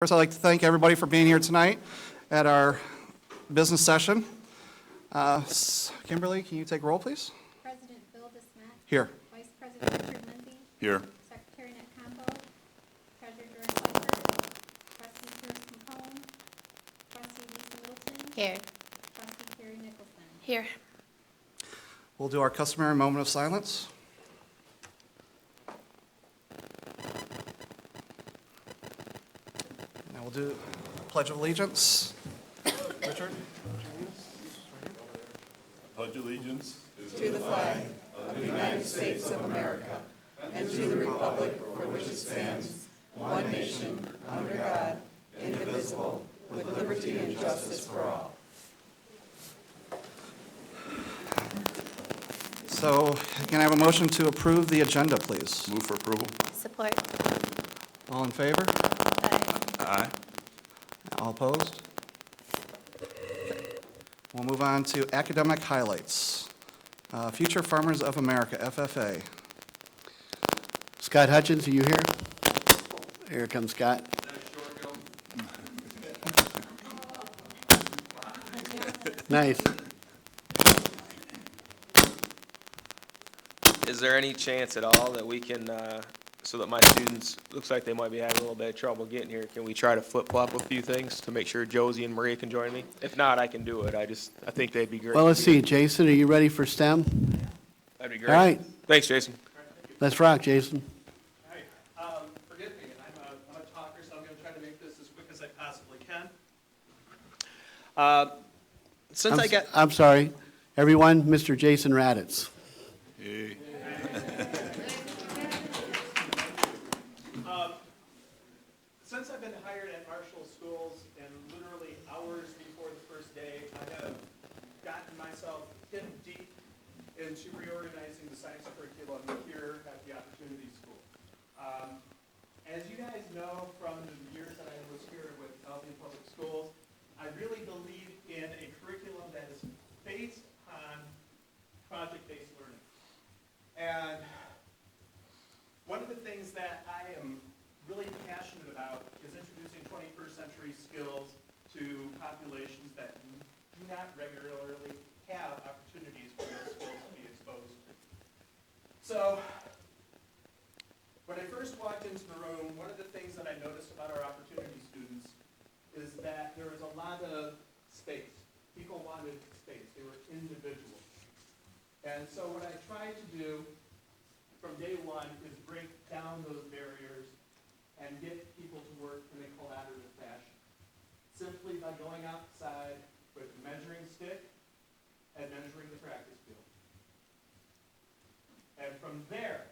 First, I'd like to thank everybody for being here tonight at our business session. Kimberly, can you take roll, please? President Bill DeSmet. Here. Vice President Richard Lindsay. Here. Secretary Nick Combo. Treasurer Doris Leifert. Trustee Pierce McComb. Trustee Lisa Middleton. Here. Trustee Carrie Nicholson. Here. We'll do our customary moment of silence. Now we'll do Pledge of Allegiance. Richard? Pledge allegiance to the flag of the United States of America and to the republic for which it stands, one nation, under God, indivisible, with liberty and justice for all. So, can I have a motion to approve the agenda, please? Move for approval. Support. All in favor? Aye. All opposed? We'll move on to academic highlights. Future Farmers of America, FFA. Scott Hutchins, are you here? Here comes Scott. Nice. Is there any chance at all that we can, so that my students, looks like they might be having a little bit of trouble getting here, can we try to flip-flop a few things to make sure Josie and Maria can join me? If not, I can do it. I think they'd be great. Well, let's see. Jason, are you ready for STEM? That'd be great. All right. Thanks, Jason. Let's rock, Jason. Hi, forgive me, I'm a talker, so I'm going to try to make this as quick as I possibly can. I'm sorry. Everyone, Mr. Jason Raditz. Hey. Since I've been hired at Marshall Schools and literally hours before the first day, I have gotten myself hip deep into reorganizing the science curriculum here at the Opportunity School. As you guys know from the years that I was here with Albion Public Schools, I really believe in a curriculum that is based on project-based learning. And one of the things that I am really passionate about is introducing 21st century skills to populations that do not regularly have opportunities for those skills to be exposed to. So, when I first walked into the room, one of the things that I noticed about our opportunity students is that there was a lot of space. People wanted space. They were individuals. And so what I tried to do from day one is break down those barriers and get people to work in a collaborative fashion. Simply by going outside with a measuring stick and measuring the practice field. And from there,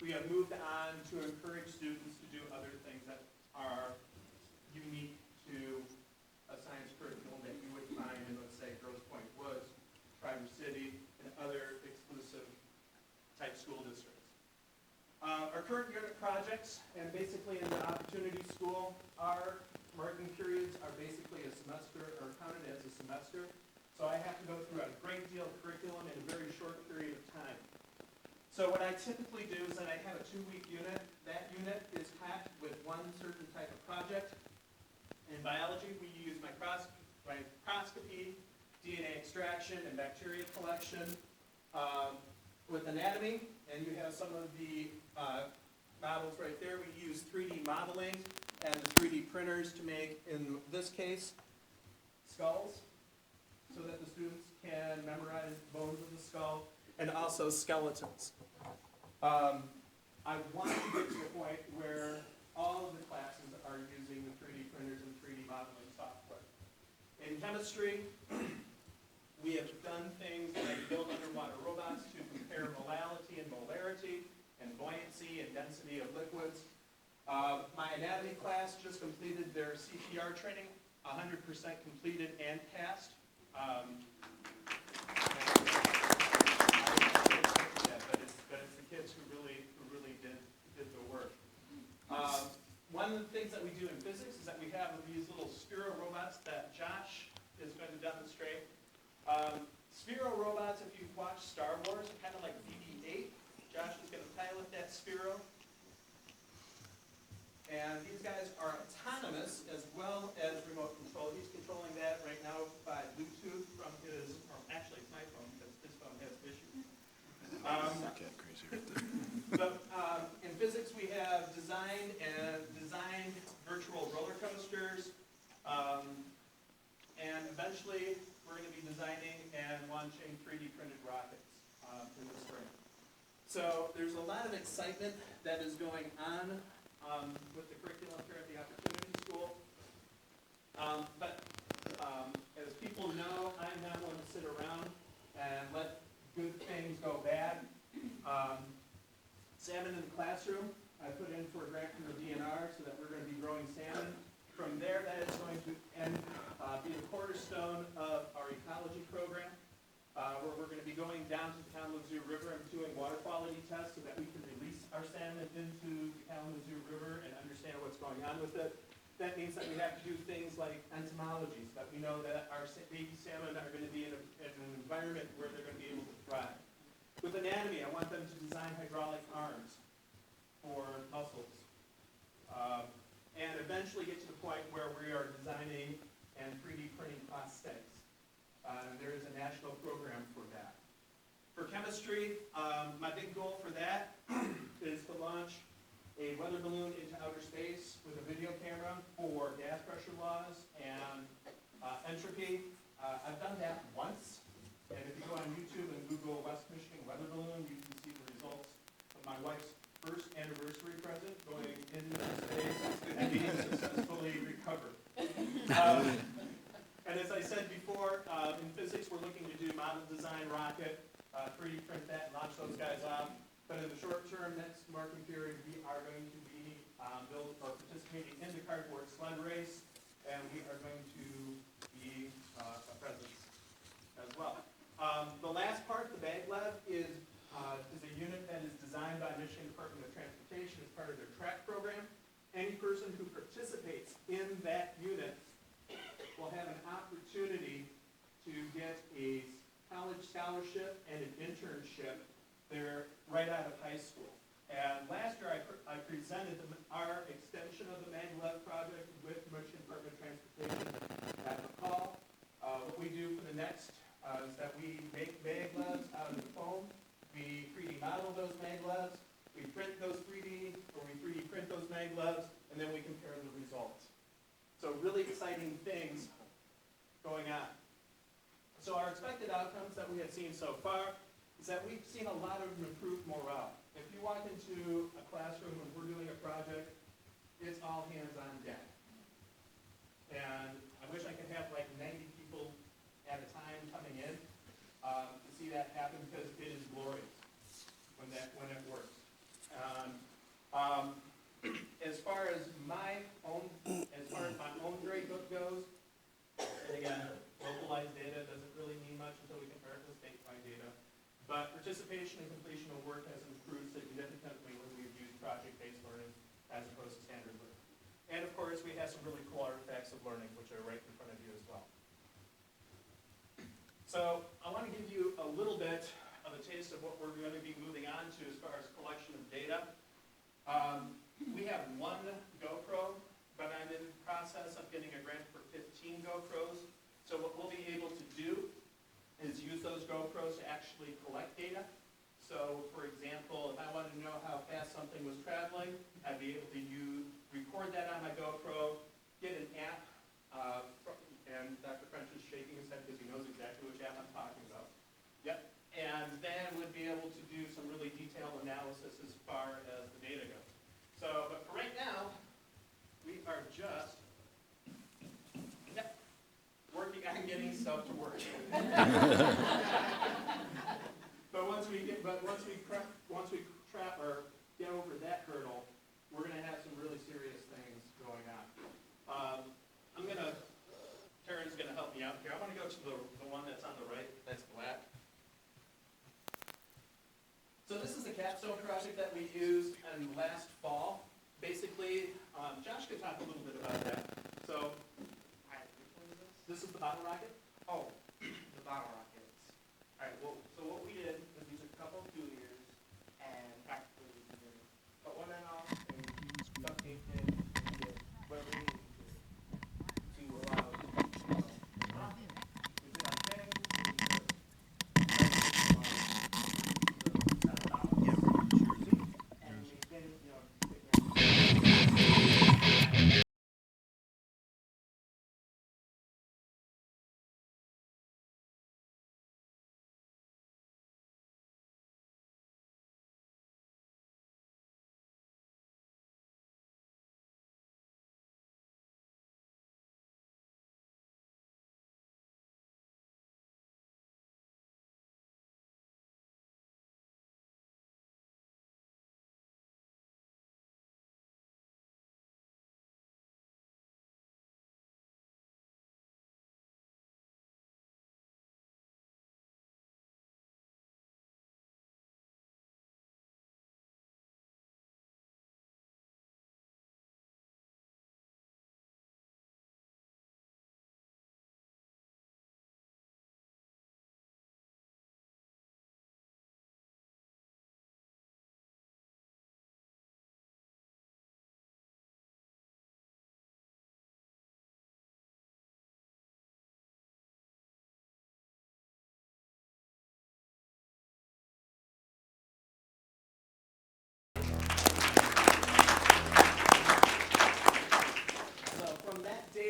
we have moved on to encourage students to do other things that are unique to a science curriculum that you would find in, let's say, Grosse Pointe Woods, Traverse City, and other exclusive type school districts. Our current unit projects, and basically in the Opportunity School, our marking periods are basically a semester, or counted as a semester. So I have to go through a great deal of curriculum in a very short period of time. So what I typically do is that I have a 2-week unit. That unit is packed with one certain type of project. In biology, we use microscopy, DNA extraction, and bacteria collection. With anatomy, and you have some of the models right there, we use 3D modeling and the 3D printers to make, in this case, skulls, so that the students can memorize bones of the skull, and also skeletons. I want to get to a point where all of the classes are using the 3D printers and 3D modeling software. In chemistry, we have done things like build underwater robots to compare molality and molarity and buoyancy and density of liquids. My anatomy class just completed their CPR training, 100% completed and passed. But it's the kids who really did the work. One of the things that we do in physics is that we have these little Sphero robots that Josh is going to demonstrate. Sphero robots, if you've watched Star Wars, are kind of like BB-8. Josh is going to pilot that Sphero. And these guys are autonomous. virtual roller coasters. And eventually, we're going to be designing and launching 3D printed rockets in the spring. So there's a lot of excitement that is going on with the curriculum here at the Opportunity School. But as people know, I'm not one to sit around and let good things go bad. Salmon in the classroom, I put in for a grant from the DNR so that we're going to be growing salmon. From there, that is going to be the cornerstone of our ecology program, where we're going to be going down to the Kalamazoo River and doing water quality tests so that we can release our salmon into the Kalamazoo River and understand what's going on with it. That means that we have to do things like entomology, so that we know that our baby salmon are going to be in an environment where they're going to be able to thrive. With anatomy, I want them to design hydraulic arms for mussels. And eventually get to the point where we are designing and 3D printing plastics. There is a national program for that. For chemistry, my big goal for that is to launch a weather balloon into outer space with a video camera for gas pressure laws and entropy. I've done that once, and if you go on YouTube and Google West Michigan weather balloon, you can see the results of my wife's first anniversary present going into space and being successfully recovered. And as I said before, in physics, we're looking to do model design rocket, 3D print that, and launch those guys off. But in the short term, next marking period, we are going to be participating in the cardboard sled race, and we are going to be a presence as well. The last part, the mag lab, is a unit that is designed by Michigan Department of Transportation as part of their track program. Any person who participates in that unit will have an opportunity to get a college scholarship and an internship there right out of high school. And last year I presented our extension of the mag lab project with Michigan Department of Transportation at McCall. What we do for the next is that we make mag labs out of the foam. We 3D model those mag labs, we print those 3D, or we 3D print those mag labs, and then we compare the results. So really exciting things going on. So our expected outcomes that we have seen so far is that we've seen a lot of improved morale. If you walk into a classroom when we're doing a project, it's all hands on deck. And I wish I could have like 90 people at a time coming in to see that happen, because it is glorious when it works. As far as my own grade book goes, and again, localized data doesn't really mean much until we compare it to statewide data. But participation and completion of work has improved significantly when we've used project-based learning as opposed to standard learning. And of course, we have some really cool artifacts of learning, which are right in front of you as well. So I want to give you a little bit of a taste of what we're going to be moving on to as far as collection of data. We have one GoPro, but I'm in the process of getting a grant for 15 GoPros. So what we'll be able to do is use those GoPros to actually collect data. So for example, if I wanted to know how fast something was traveling, I'd be able to record that on my GoPro, get an app, and Dr. French is shaking his head because he knows exactly which app I'm talking about. Yep. And then would be able to do some really detailed analysis as far as the data goes. So, but for right now, we are just working on getting stuff to work. But once we trap or get over that hurdle, we're going to have some really serious things going on. Karen's going to help me out here. I want to go to the one that's on the right, that's black. So this is the capstone project that we used last fall. Basically, Josh could talk a little bit about that. So, this is the bottle rocket? Oh, the bottle rockets. All right, well, so what we did is we took a couple of Years and practically we did cut one end off and duct taped it and did whatever we needed to allow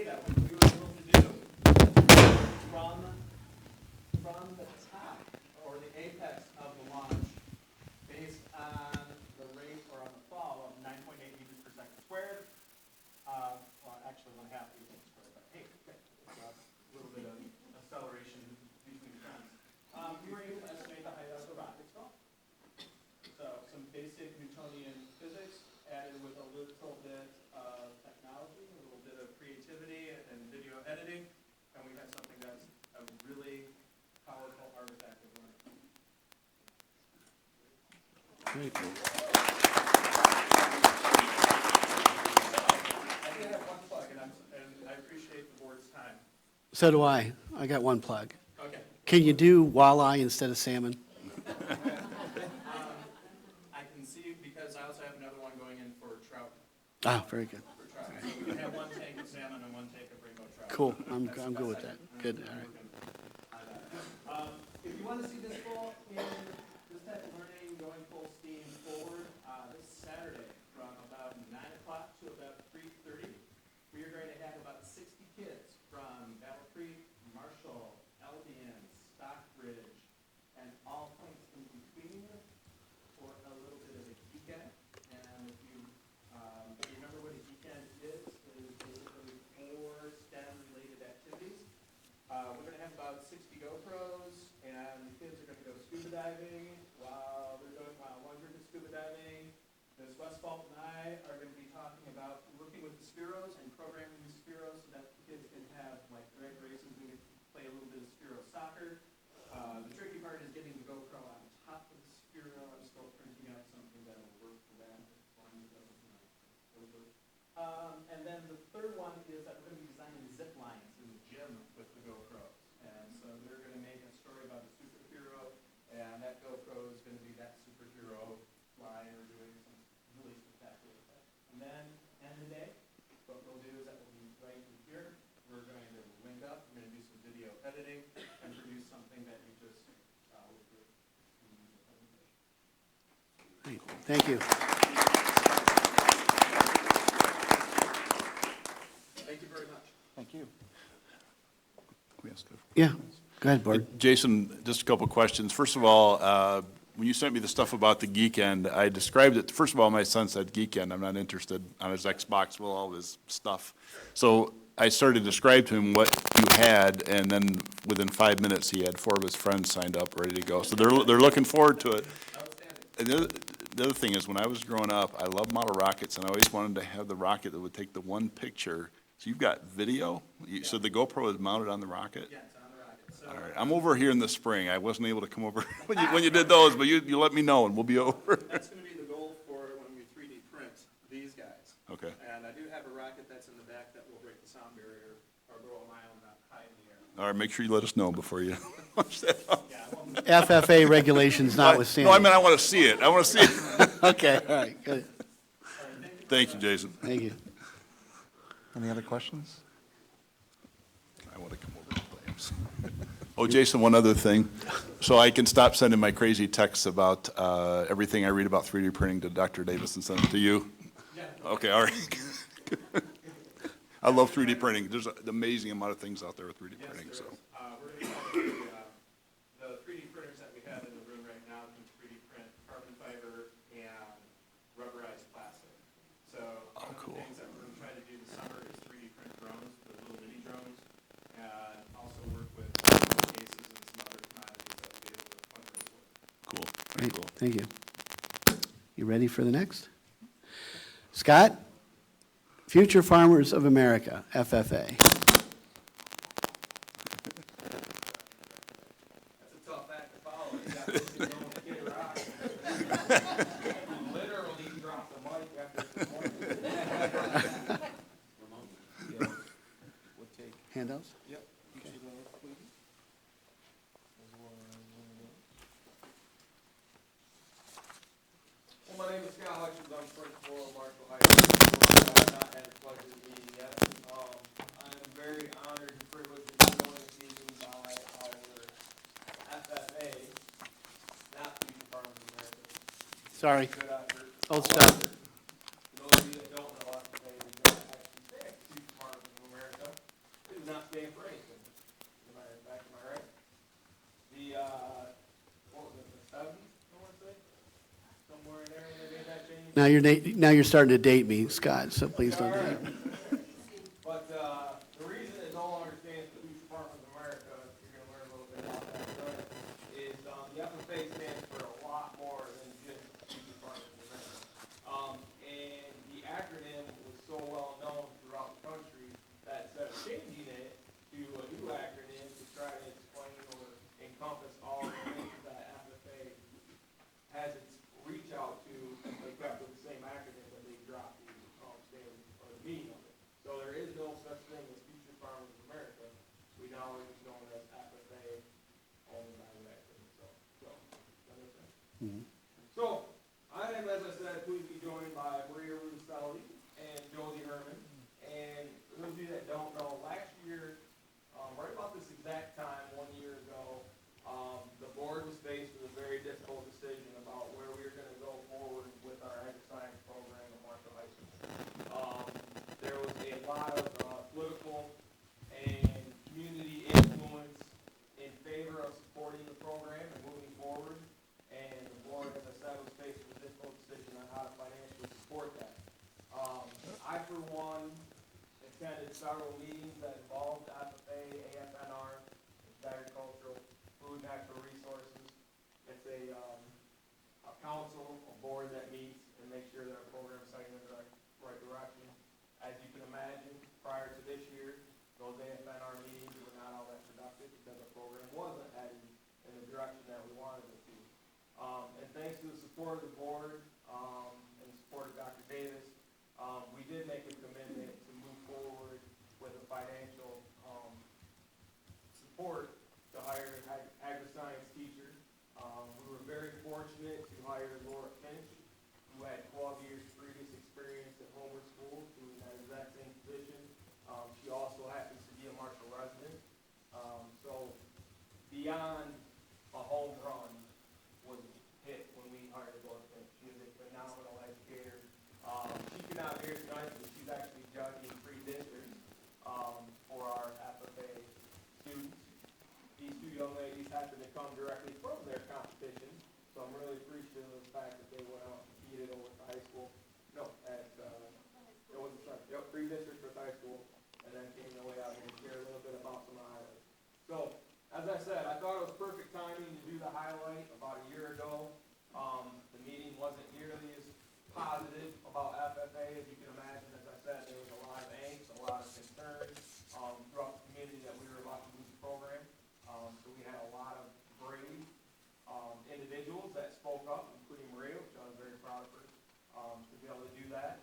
say that we were able to do from the top or the apex of the launch based on the rate or on the fall of 9.8 meters per second squared. Well, actually 1/2 meters squared, but hey, it's a little bit of acceleration between times. We were able to estimate the height of the rocket's fall. So some basic Newtonian physics added with a little bit of technology, a little bit of creativity and video editing, and we have something that's a really powerful artifact of learning. Great. I did have one plug, and I appreciate the board's time. So do I. I got one plug. Okay. Can you do walleye instead of salmon? I can see, because I also have another one going in for trout. Ah, very good. For trout. So we can have one tank of salmon and one tank of rainbow trout. Cool. That's I'm the good with best that. I can- Good, I'm all right. working on that. If you want to see this full in this type of learning going full steam forward, this Saturday from about 9 o'clock to about 3:30, we are going to have about 60 kids from Battle Creek, Marshall, Albion, Stockbridge, and all points in between for a little bit of a geekend. And if you remember what a geekend is, it is basically 4 STEM-related activities. We're going to have about 60 GoPros, and the kids are going to go scuba diving while one group is scuba diving. Ms. Westfall and I are going to be talking about working with the Spiros and programming the Spiros so that the kids can have like drag races. We can play a little bit of Spiro soccer. The tricky part is getting the GoPro on top of the Spiro. I'm still printing out something that will work for that. And then the third one is that we're going to be designing zip lines in the gym with the GoPros. And so they're going to make a story about a superhero, and that GoPro is going to be that superhero flying or doing some really spectacular thing. And then, end of the day, what we'll do is that we'll be right in here. We're going to link up, we're going to do some video editing, and produce something that you just would do. Great. Thank you. Thank you very much. Thank you. Yeah, go ahead, Bart. Jason, just a couple of questions. First of all, when you sent me the stuff about the Geekend, I described it, first of all, my son said Geekend. I'm not interested on his Xbox with all his stuff. So I started to describe to him what you had, and then within 5 minutes, he had 4 of his friends signed up, ready to go. So they're looking forward to it. And the other thing is, when I was growing up, I loved model rockets, and I always wanted to have the rocket that would take the one picture. So you've got video? So the GoPro is mounted on the rocket? Yeah, it's on the rocket. So, All right, I'm over here in the spring. I wasn't able to come over when you did those, but you let me know and we'll be over. that's going to be the goal for when we 3D print these guys. Okay, And I do have a rocket that's in the back that will break the sound barrier or go a mile high in the air. all right, make sure you let us know before you launch that out. Yeah, well, FFA regulations notwithstanding. No, I mean, I want to see it. I want to see it. Okay, all right, good. Thank you, Jason. Thank you. Any other questions? I want to come over to Williams. Oh, Jason, one other thing. So I can stop sending my crazy texts about everything I read about 3D printing to Dr. Davis and send it to you? yeah. Okay, all right. I love 3D printing. There's an amazing amount of things out there with 3D printing, so. We're going to the 3D printers that we have in the room right now can 3D print carbon fiber and rubberized plastic. So one of cool. the things that we're going to try to do this summer is 3D print drones, the little mini drones, and also work with cases and some other commodities that we'll be able to fundraise with. Cool, very Great, cool. thank you. You ready for the next? Scott? Future Farmers of America, FFA. That's a tough act to follow. You got this going to Kid Rock. Literally dropped the mic after this morning. Handouts? Yep. Well, my name is Scott Hutchins. I'm principal of Marshall High School. I've not had the pleasure of meeting yet. I'm very honored and privileged to be joined this evening by our FFA, not Future Farmers of America. Sorry, Good effort. old stuff. For those of you that don't know, FFA is actually Future Farmers of America. not stand for anything. Am I right? The, what was it, the seventh, I want to say? Somewhere in there when they made that change. Now you're starting to date me, Scott, so please don't do that. But, the reason it no longer stands for Future Farmers of America, you're gonna learn a little bit about that tonight, is, the FFA stands for a lot more than just Future Farmers of America. And the acronym was so well known throughout the country that instead of changing it to a new acronym to try to explain or encompass all the things that FFA has its reach out to, they kept with the same acronym, but they dropped the, standard or the meaning of it. So there is no such thing as Future Farmers of America. We now are just known as FFA, only by the acronym. So, does that make sense? So, I am, as I said, pleased to be joined by Maria Rudicelli and Josie Herman. And for those of you that don't know, last year, right about this exact time, 1 year ago, the board was faced with a very difficult decision about where we were going to go forward with our ag science program at Marshall High School. There was a lot of political and community influence in favor of supporting the program and moving forward. And the board, as I said, was faced with a difficult decision on how to financially support that. I, for one, attended several meetings that involved FFA, AFNR, agricultural, food, natural resources. It's a council, a board that meets and makes sure that our program is heading in the right direction. As you can imagine, prior to this year, those AFNR meetings were not all that productive because the program wasn't heading in the direction that we wanted it to. And thanks to the support of the board and the support of Dr. Davis, we did make a commitment to move forward with a financial support to hire an agri-science teacher. We were very fortunate to hire Laura Finch, who had 12 years previous experience at Homer School, doing that exact same position. She also happens to be a Marshall resident. So beyond a home run was hit when we hired Laura Finch. She is a phenomenal educator. She could not be here tonight, but she's actually judging 3 districts for our FFA students. These 2 young ladies happen to come directly from their competition, so I'm really appreciative of the fact that they went out and competed over at the high school. No, at, it wasn't, sorry, yep, 3 districts for high school, and then came their way out here to share a little bit about some of the highlights. So, as I said, I thought it was perfect timing to do the highlight about a year ago. The meeting wasn't nearly as positive about FFA as you can imagine. As I said, there was a lot of angst, a lot of concern throughout the community that we were about to lose the program. So we had a lot of brave individuals that spoke up, including Maria, which I was very proud of her, to be able to do that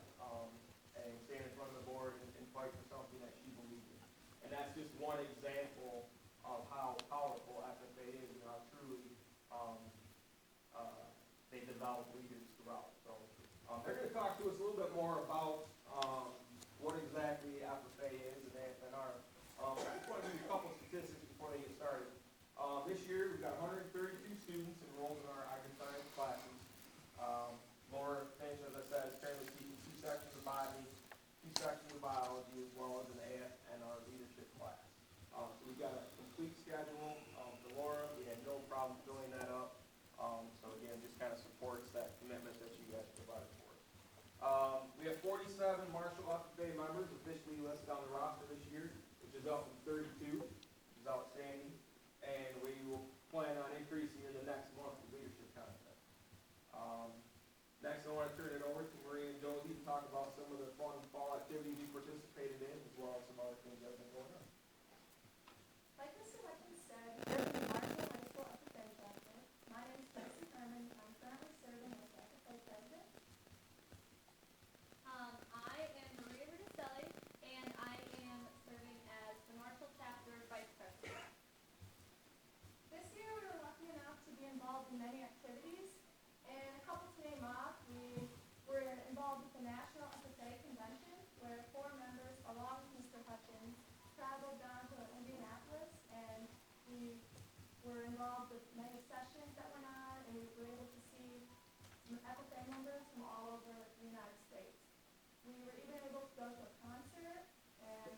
and stand in front of the board and fight for something that she believed in. And that's just one example of how powerful FFA is and how truly they develop leaders throughout. So they're going to talk to us a little bit more about what exactly FFA is and AFNR. I just want to give you a couple statistics before they get started. This year, we've got 132 students enrolled in our agri-science classes. Laura Finch, as I said, is currently teaching 2 sections of botany, 2 sections of biology, as well as an AFNR leadership class. So we've got a complete schedule for Laura. We had no problem filling that up. So again, just kind of supports that commitment that you guys provided for us. We have 47 Marshall FFA members officially listed on the roster this year, which is up from 32, which is outstanding. And we will plan on increasing in the next month with leadership content. Next, I want to turn it over to Maria and Josie to talk about some of the fun fall activities you participated in, as well as some other things that have been going on. Like Mr. Watkins said, we're from Marshall High School FFA chapter. My name is Tracy Herman. I'm currently serving as FFA president. I am Maria Rudicelli, and I am serving as the Marshall Chapter Vice President. This year, we were lucky enough to be involved in many activities. And a couple to name off, we were involved with the National FFA Convention, where 4 members, along with Mr. Hutchins, traveled down to Indianapolis, and we were involved with many sessions that went on, and we were able to see FFA members from all over the United States. We were even able to go to a concert and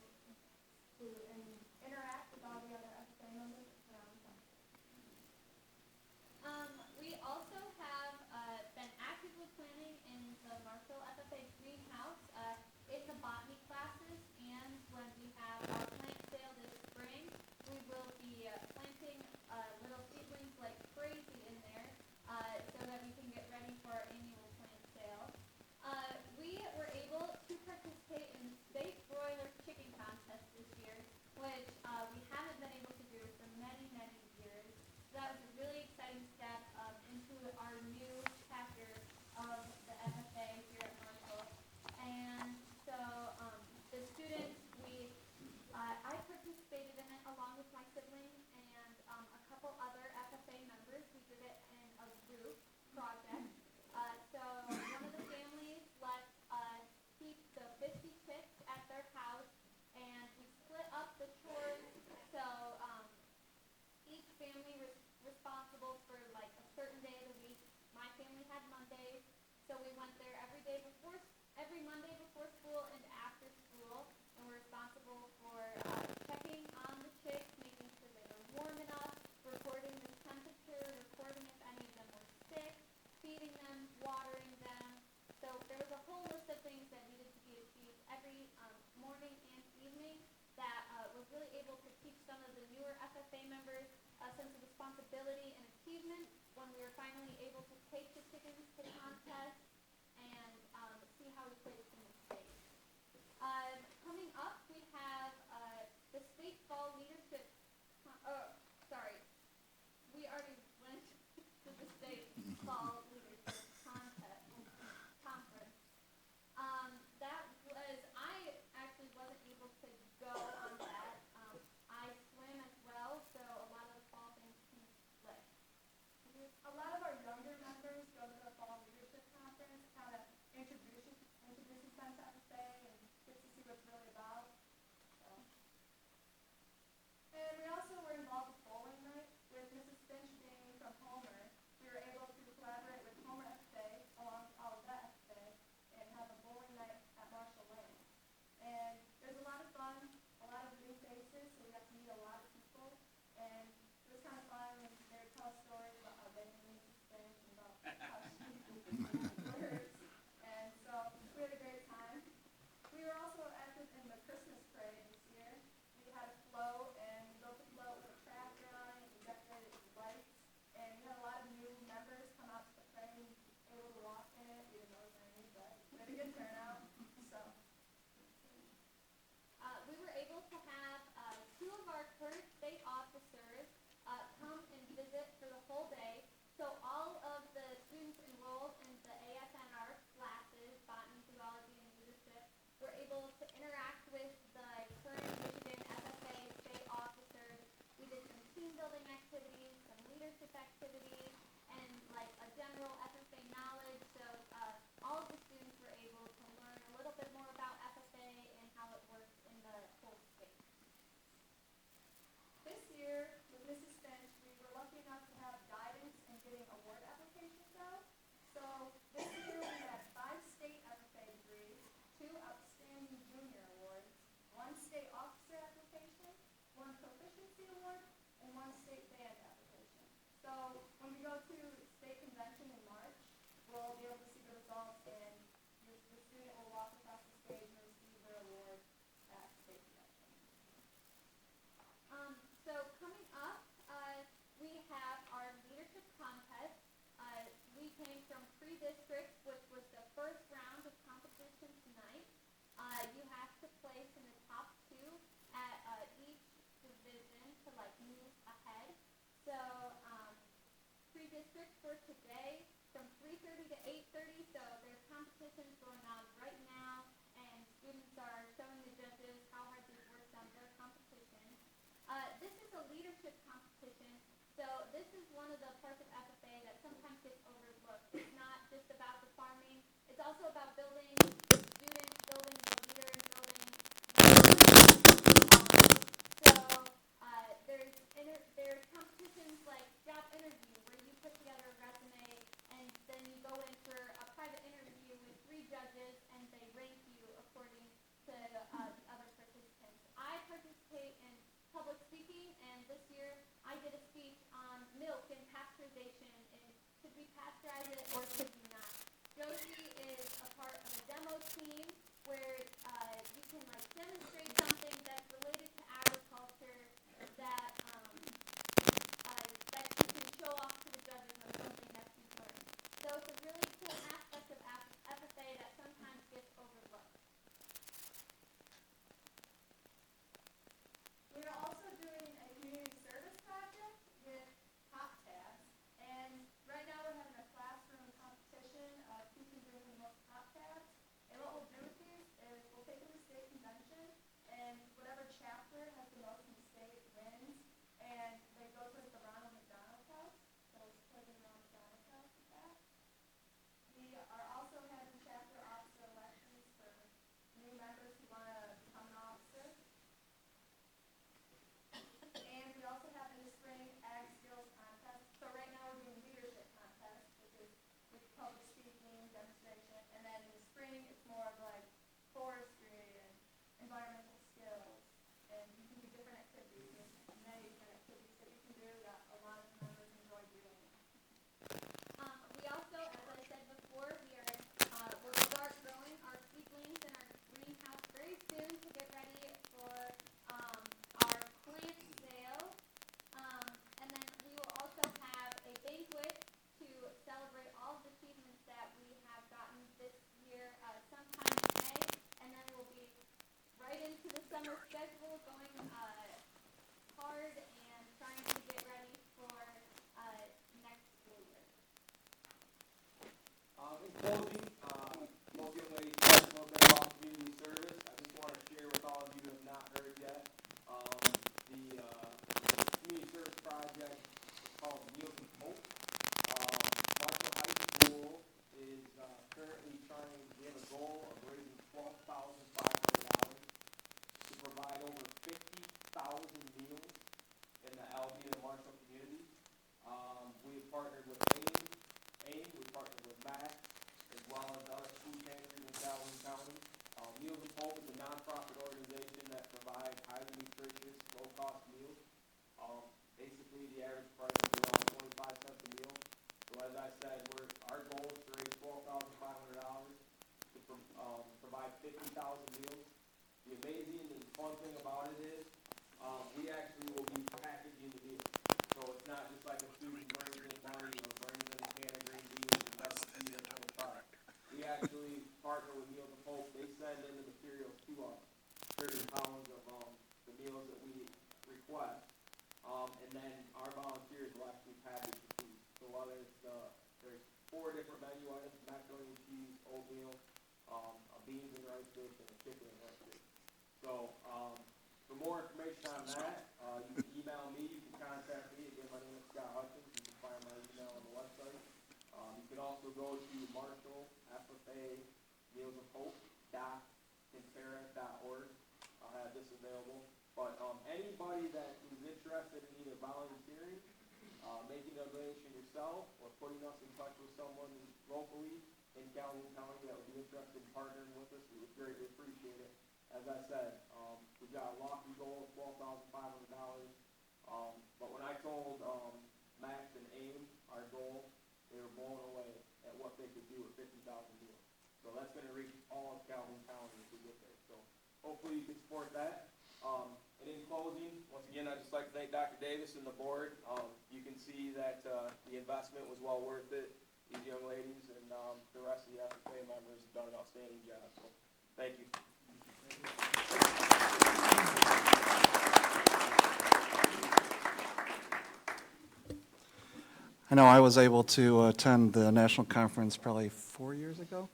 Mondays. So we went there every Monday before school and after school, and we're responsible for checking on the chicks, making sure they were warm enough, recording the temperature, recording if any of them were sick, feeding them, watering them. So there was a whole list of things that needed to be achieved every morning and evening that was really able to teach some of the newer FFA members a sense of responsibility and achievement when we were finally able to take the chickens to contest and see how we played in the state. Coming up, we have the state fall leadership. We already went to the state fall leadership conference. That was, I actually wasn't able to go on that. I swim as well, so a lot of the fall things can slip. A lot of our younger members go to the fall leadership conference, kind of introduces them to FFA and gets to see what it's really about. So. And we also were involved with bowling night with Mrs. Finch being from Homer. We were able to collaborate with Homer FFA along with Albion FFA and have a bowling night at Marshall Lane. And there's a lot of fun, a lot of new faces, so we got to meet a lot of people. And it was kind of fun, and they would tell stories about how they knew Mrs. Finch and about how she works. And so we had a great time. We were also active in the Christmas parade this year. We had a float, and we built a float with a tractor on it, and we decorated it with lights. And we had a lot of new members come out to the parade and able to walk in it. We didn't know it was raining, but we had a good turnout. So. We were able to have two of our current state officers come and visit for the whole day. So all of the students enrolled in the ASNR classes, botany, zoology, and leadership, were able to interact with the current Michigan FFA state officers. We did some team building activities, some leadership activities, and like a general FFA knowledge. So all of the students were able to learn a little bit more about FFA and how it works in the whole state. This year, with Mrs. Finch, we were lucky enough to have guidance in getting award applications out. So this year we had 5 state FFA degrees, 2 outstanding junior awards, 1 state officer application, 1 proficiency award, and 1 state band application. So when we go to state convention in March, we'll be able to see the results, and the student will walk across the stage and receive their award at state convention. So coming up, we have our leadership contest. We came from pre-district, which was the first round of competition tonight. You have to place in the top 2 at each division to like move ahead. So pre-district for today from 3:30 to 8:30. So there's competitions going on right now, and students are showing the judges how hard they've worked on their competition. This is a leadership competition, so this is one of the parts of FFA that sometimes gets overlooked. It's not just about the farming, it's also about building the student, building the leader, and building there's competitions like job interview, where you put together a resume, and then you go in for a private interview with 3 judges, and they rank you according to the other participants. I participate in public speaking, and this year I did a speech on milk and pasteurization, and should we pasteurize it or should we not? Josie is a part of a demo team where you can like demonstrate something that's related to agriculture that that you can show off to the judges or something that you've learned. So it's a really cool aspect of FFA that sometimes gets overlooked. We are also doing a community service project with Hot Tabs, and right now we're having a classroom competition of who can do the most Hot Tabs. And what we'll do with these is we'll 50,000 meals. The amazing and fun thing about it is, we actually will be packaging the meals. So it's not just like a student brings in money or brings in a can of green beans and doesn't see it in the truck. We actually partner with Meals of Hope. They send in the materials to us, 30 pounds of the meals that we request. And then our volunteers will actually package the food. So whether it's, there's 4 different menu items: macaroni and cheese, oatmeal, a beans and rice dish, and a chicken and rice dish. So, for more information on that, you can email me, you can contact me. Again, my name is Scott Hutchins. You can find my email on the website. You can also go to Marshall, FFA, Meals of Hope, .Quintera.org. I'll have this available. But anybody that is interested in either volunteering, making a donation yourself, or putting us in touch with someone locally in Calhoun County that would be interested in partnering with us, we would greatly appreciate it. As I said, we've got a lofty goal of $12,500. But when I told Max and AIM our goal, they were blown away at what they could do with 50,000 meals. So that's going to reach all of Calhoun County if we get there. So hopefully you can support that. And in closing, once again, I'd just like to thank Dr. Davis and the board. You can see that the investment was well worth it. These young ladies and the rest of the FFA members have done an outstanding job. So thank you. I know I was able to attend the national conference probably 4 years ago,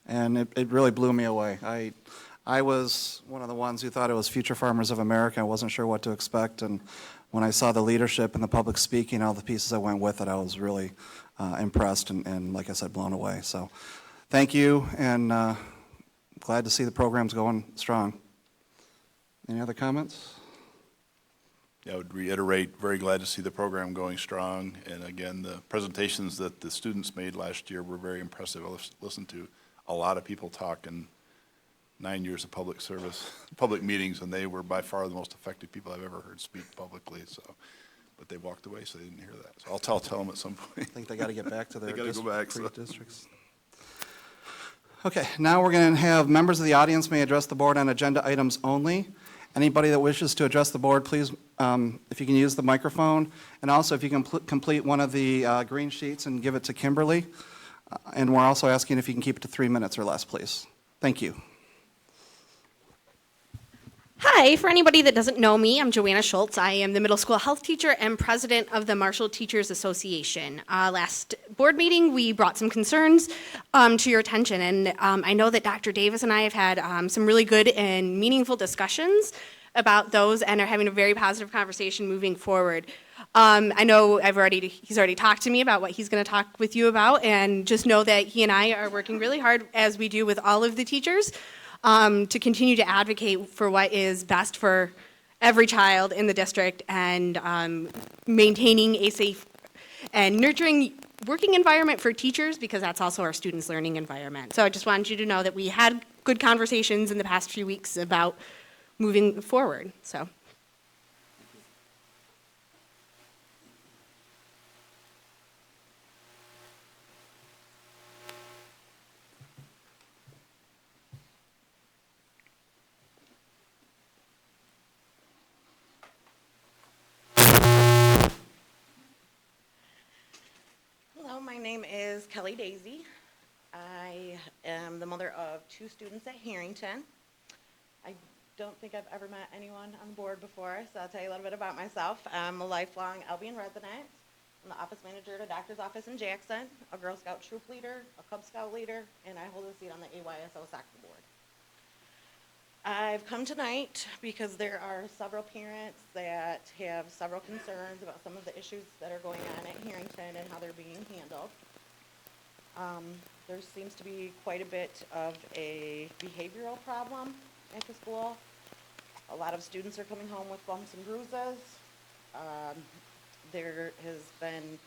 and it really blew me away. I was one of the ones who thought it was Future Farmers of America. I wasn't sure what to expect, and when I saw the leadership and the public speaking, all the pieces that went with it, I was really impressed and, like I said, blown away. So thank you, and glad to see the program's going strong. Any other comments? Yeah, I would reiterate, very glad to see the program going strong. And again, the presentations that the students made last year were very impressive. I listened to a lot of people talk in 9 years of public service, public meetings, and they were by far the most effective people I've ever heard speak publicly. So, but they walked away, so they didn't hear that. So I'll tell them at some point. I think they got to get back to their They gotta go back, so. districts. Okay, now we're going to have members of the audience may address the board on agenda items only. Anybody that wishes to address the board, please, if you can use the microphone, and also if you can complete one of the green sheets and give it to Kimberly. And we're also asking if you can keep it to 3 minutes or less, please. Thank you. Hi, for anybody that doesn't know me, I'm Joanna Schultz. I am the middle school health teacher and president of the Marshall Teachers Association. Last board meeting, we brought some concerns to your attention, and I know that Dr. Davis and I have had some really good and meaningful discussions about those and are having a very positive conversation moving forward. I know he's already talked to me about what he's going to talk with you about, and just know that he and I are working really hard, as we do with all of the teachers, to continue to advocate for what is best for every child in the district, and maintaining a safe and nurturing working environment for teachers, because that's also our students' learning environment. So I just wanted you to know that we had good conversations in the past few weeks about moving forward. So. Hello, my name is Kelly Daisy. I am the mother of 2 students at Harrington. I don't think I've ever met anyone on the board before, so I'll tell you a little bit about myself. I'm a lifelong Albion resident. I'm the office manager at a doctor's office in Jackson, a Girl Scout troop leader, a Cub Scout leader, and I hold a seat on the AYSO soccer board. I've come tonight because there are several parents that have several concerns about some of the issues that are going on at Harrington and how they're being handled. There seems to be quite a bit of a behavioral problem at the school. A lot of students are coming home with bumps and bruises. There has been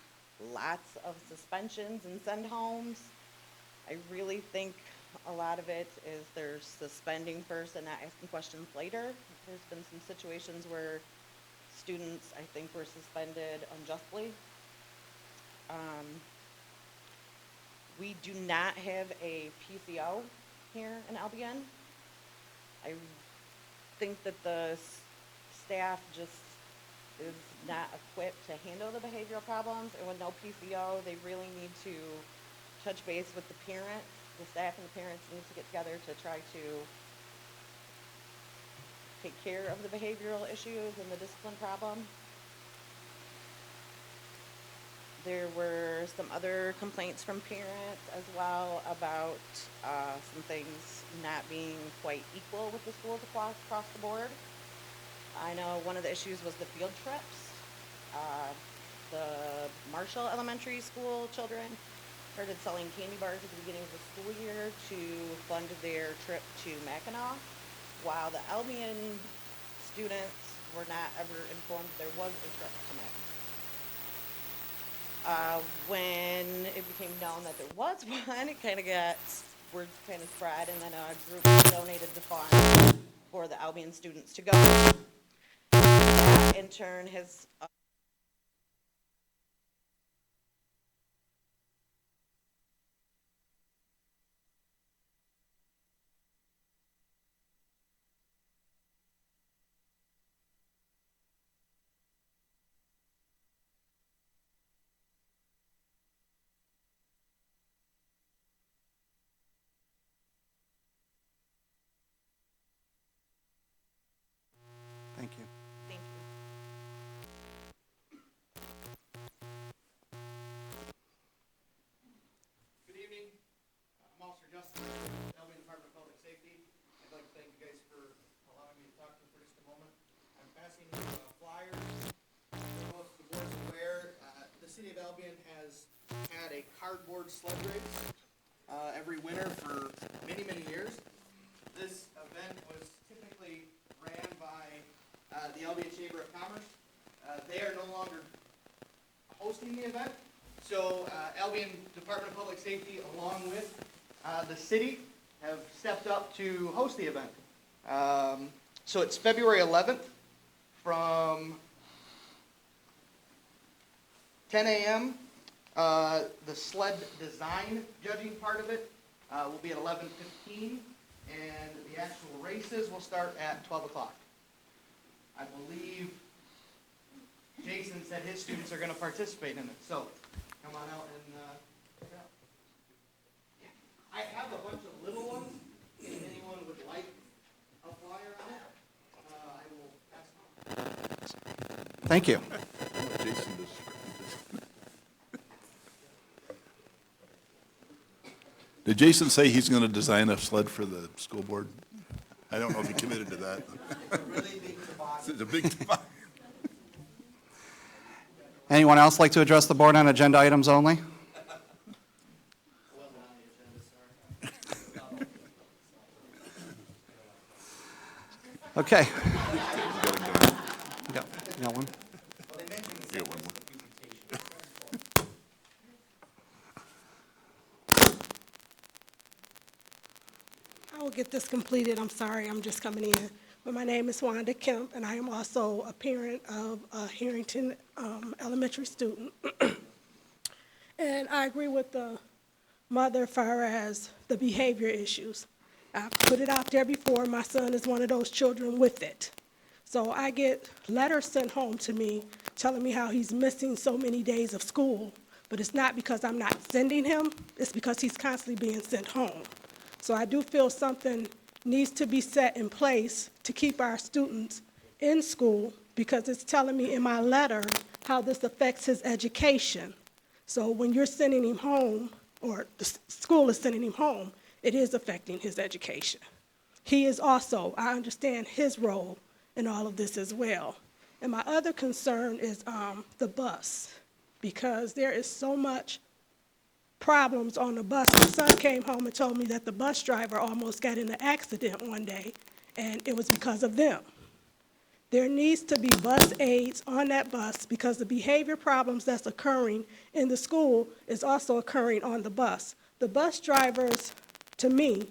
lots of suspensions and send homes. I really think a lot of it is they're suspending first and not asking questions later. There's been some situations where students, I think, were suspended unjustly. We do not have a PCO here in Albion. I think that the staff just is not equipped to handle the behavioral problems, and with no PCO, they really need to touch base with the parents. The staff and the parents need to get together to try to take care of the behavioral issues and the discipline problem. There were some other complaints from parents as well about some things not being quite equal with the schools across the board. I know one of the issues was the field trips. The Marshall Elementary School children started selling candy bars at the beginning of the school year to fund their trip to Mackinac, while the Albion students were not ever informed there was a trip to Mackinac. When it became known that there was one, it kind of got word kind of spread, and then a group donated the funds for the Albion students to go. That in turn has Thank you. thank you. Good evening. I'm Officer Justin, Albion Department of Public Safety. I'd like to thank you guys for allowing me to talk to you for just a moment. I'm passing you flyers. I don't know if the board's aware, the city of Albion has had a cardboard sled race every winter for many, many years. This event was typically ran by the Albion Chamber of Commerce. They are no longer hosting the event, so Albion Department of Public Safety, along with the city, have stepped up to host the event. So it's February 11th from 10 a.m. The sled design judging part of it will be at 11:15, and the actual races will start at 12 o'clock. I believe Jason said his students are going to participate in it, so come on out and check it out. I have a bunch of little ones. If anyone would like a flyer on it, I will pass them on. Thank you. Did Jason say he's going to design a sled for the school board? I don't know if he committed to that. Really big toboggan. It's a big toboggan. Anyone else like to address the board on agenda items only? Wasn't on the agenda, sorry. Okay. You got one? Well, they mentioned the You got one same more. presentation. I will get this completed. I'm sorry, I'm just coming in. But my name is Wanda Kemp, and I am also a parent of a Harrington elementary student. And I agree with the mother as far as the behavior issues. I've put it out there before. My son is one of those children with it. So I get letters sent home to me telling me how he's missing so many days of school, but it's not because I'm not sending him, it's because he's constantly being sent home. So I do feel something needs to be set in place to keep our students in school, because it's telling me in my letter how this affects his education. So when you're sending him home, or the school is sending him home, it is affecting his education. He is also, I understand his role in all of this as well. And my other concern is the bus, because there is so much problems on the bus. My son came home and told me that the bus driver almost got in an accident one day, and it was because of them. There needs to be bus aides on that bus, because the behavior problems that's occurring in the school is also occurring on the bus. The bus driver's, to me,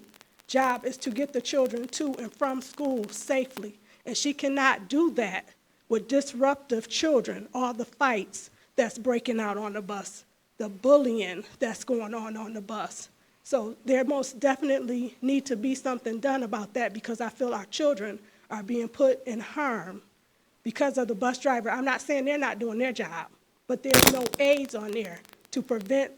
job is to get the children to and from school safely, and she cannot do that with disruptive children, all the fights that's breaking out on the bus, the bullying that's going on the bus. So there most definitely need to be something done about that because I feel our children are being put in harm because of the bus driver. I'm not saying they're not doing their job, but there's no aids on there to prevent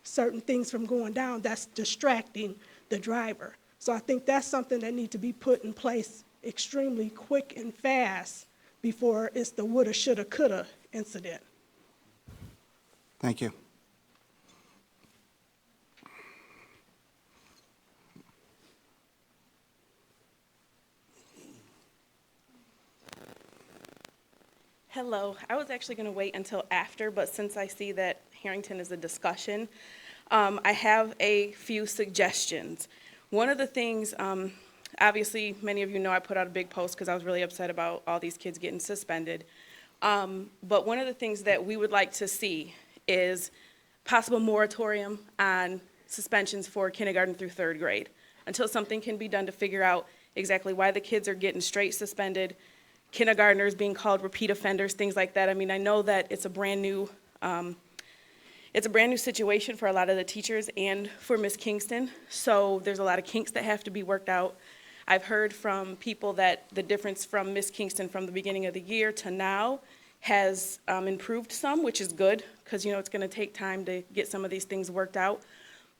certain things from going down that's distracting the driver. So I think that's something that needs to be put in place extremely quick and fast before it's the woulda, shoulda, coulda incident. Thank you. Hello. I was actually going to wait until after, but since I see that Harrington is a discussion, I have a few suggestions. One of the things, obviously, many of you know I put out a big post because I was really upset about all these kids getting suspended. But one of the things that we would like to see is possible moratorium on suspensions for kindergarten through third grade until something can be done to figure out exactly why the kids are getting straight suspended, kindergartners being called repeat offenders, things like that. I mean, I know that it's a brand new situation for a lot of the teachers and for Ms. Kingston. So there's a lot of kinks that have to be worked out. I've heard from people that the difference from Ms. Kingston from the beginning of the year to now has improved some, which is good, because it's going to take time to get some of these things worked out.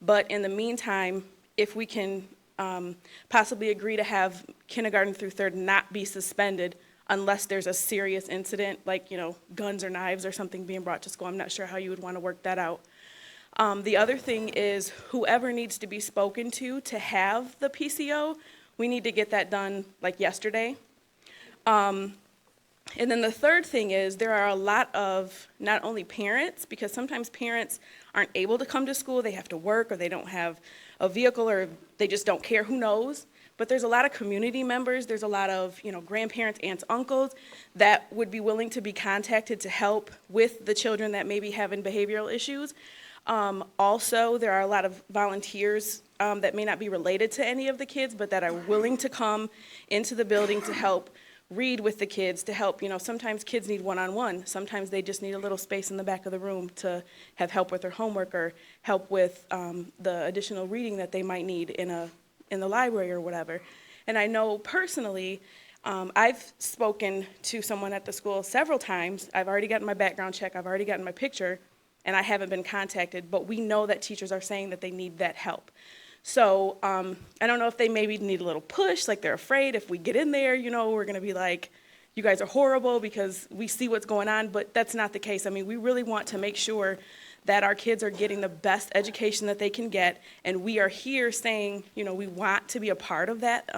But in the meantime, if we can possibly agree to have kindergarten through third not be suspended unless there's a serious incident, like, guns or knives or something being brought to school. I'm not sure how you would want to work that out. The other thing is whoever needs to be spoken to have the PCO, we need to get that done like yesterday. And then the third thing is there are a lot of not only parents, because sometimes parents aren't able to come to school, they have to work or they don't have a vehicle or they just don't care, who knows. But there's a lot of community members, there's a lot of grandparents, aunts, uncles that would be willing to be contacted to help with the children that may be having behavioral issues. Also, there are a lot of volunteers that may not be related to any of the kids, but that are willing to come into the building to help read with the kids, to help, sometimes kids need one-on-one. Sometimes they just need a little space in the back of the room to have help with their homework or help with the additional reading that they might need in the library or whatever. And I know personally, I've spoken to someone at the school several times. I've already gotten my background check, I've already gotten my picture, and I haven't been contacted, but we know that teachers are saying that they need that help. So I don't know if they maybe need a little push, like they're afraid if we get in there, we're gonna be like, you guys are horrible because we see what's going on, but that's not the case. I mean, we really want to make sure that our kids are getting the best education that they can get, and we are here saying, we want to be a part of that,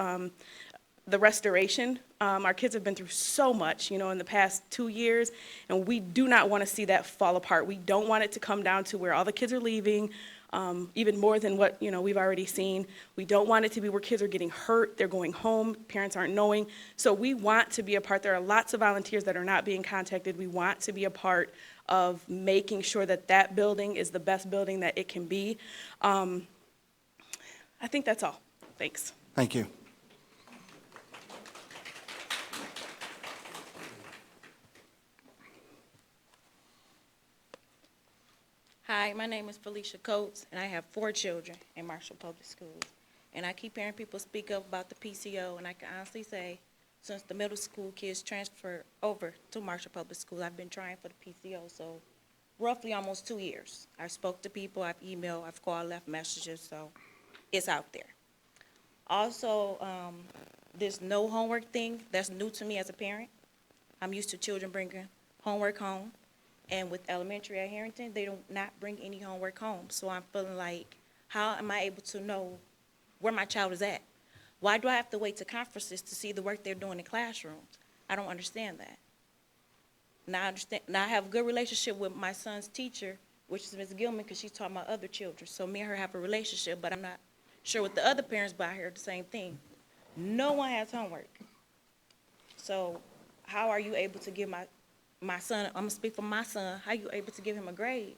the restoration. Our kids have been through so much, in the past 2 years, and we do not want to see that fall apart. We don't want it to come down to where all the kids are leaving, even more than what, we've already seen. We don't want it to be where kids are getting hurt, they're going home, parents aren't knowing. So we want to be a part. There are lots of volunteers that are not being contacted. We want to be a part of making sure that that building is the best building that it can be. I think that's all. Thanks. Thank you. Hi, my name is Felicia Coates, and I have 4 children in Marshall Public Schools. And I keep hearing people speak up about the PCO, and I can honestly say, since the middle school kids transferred over to Marshall Public Schools, I've been trying for the PCO, so roughly almost 2 years. I spoke to people, I've emailed, I've called, left messages, so it's out there. Also, this no homework thing, that's new to me as a parent. I'm used to children bringing homework home. And with elementary at Harrington, they do not bring any homework home. So I'm feeling like, how am I able to know where my child is at? Why do I have to wait to conferences to see the work they're doing in classrooms? I don't understand that. Now I have a good relationship with my son's teacher, which is Ms. Gilman, because she's taught my other children. So me and her have a relationship, but I'm not sure with the other parents, but I heard the same thing. No one has homework. So how are you able to give my son, I'm gonna speak for my son, how you able to give him a grade,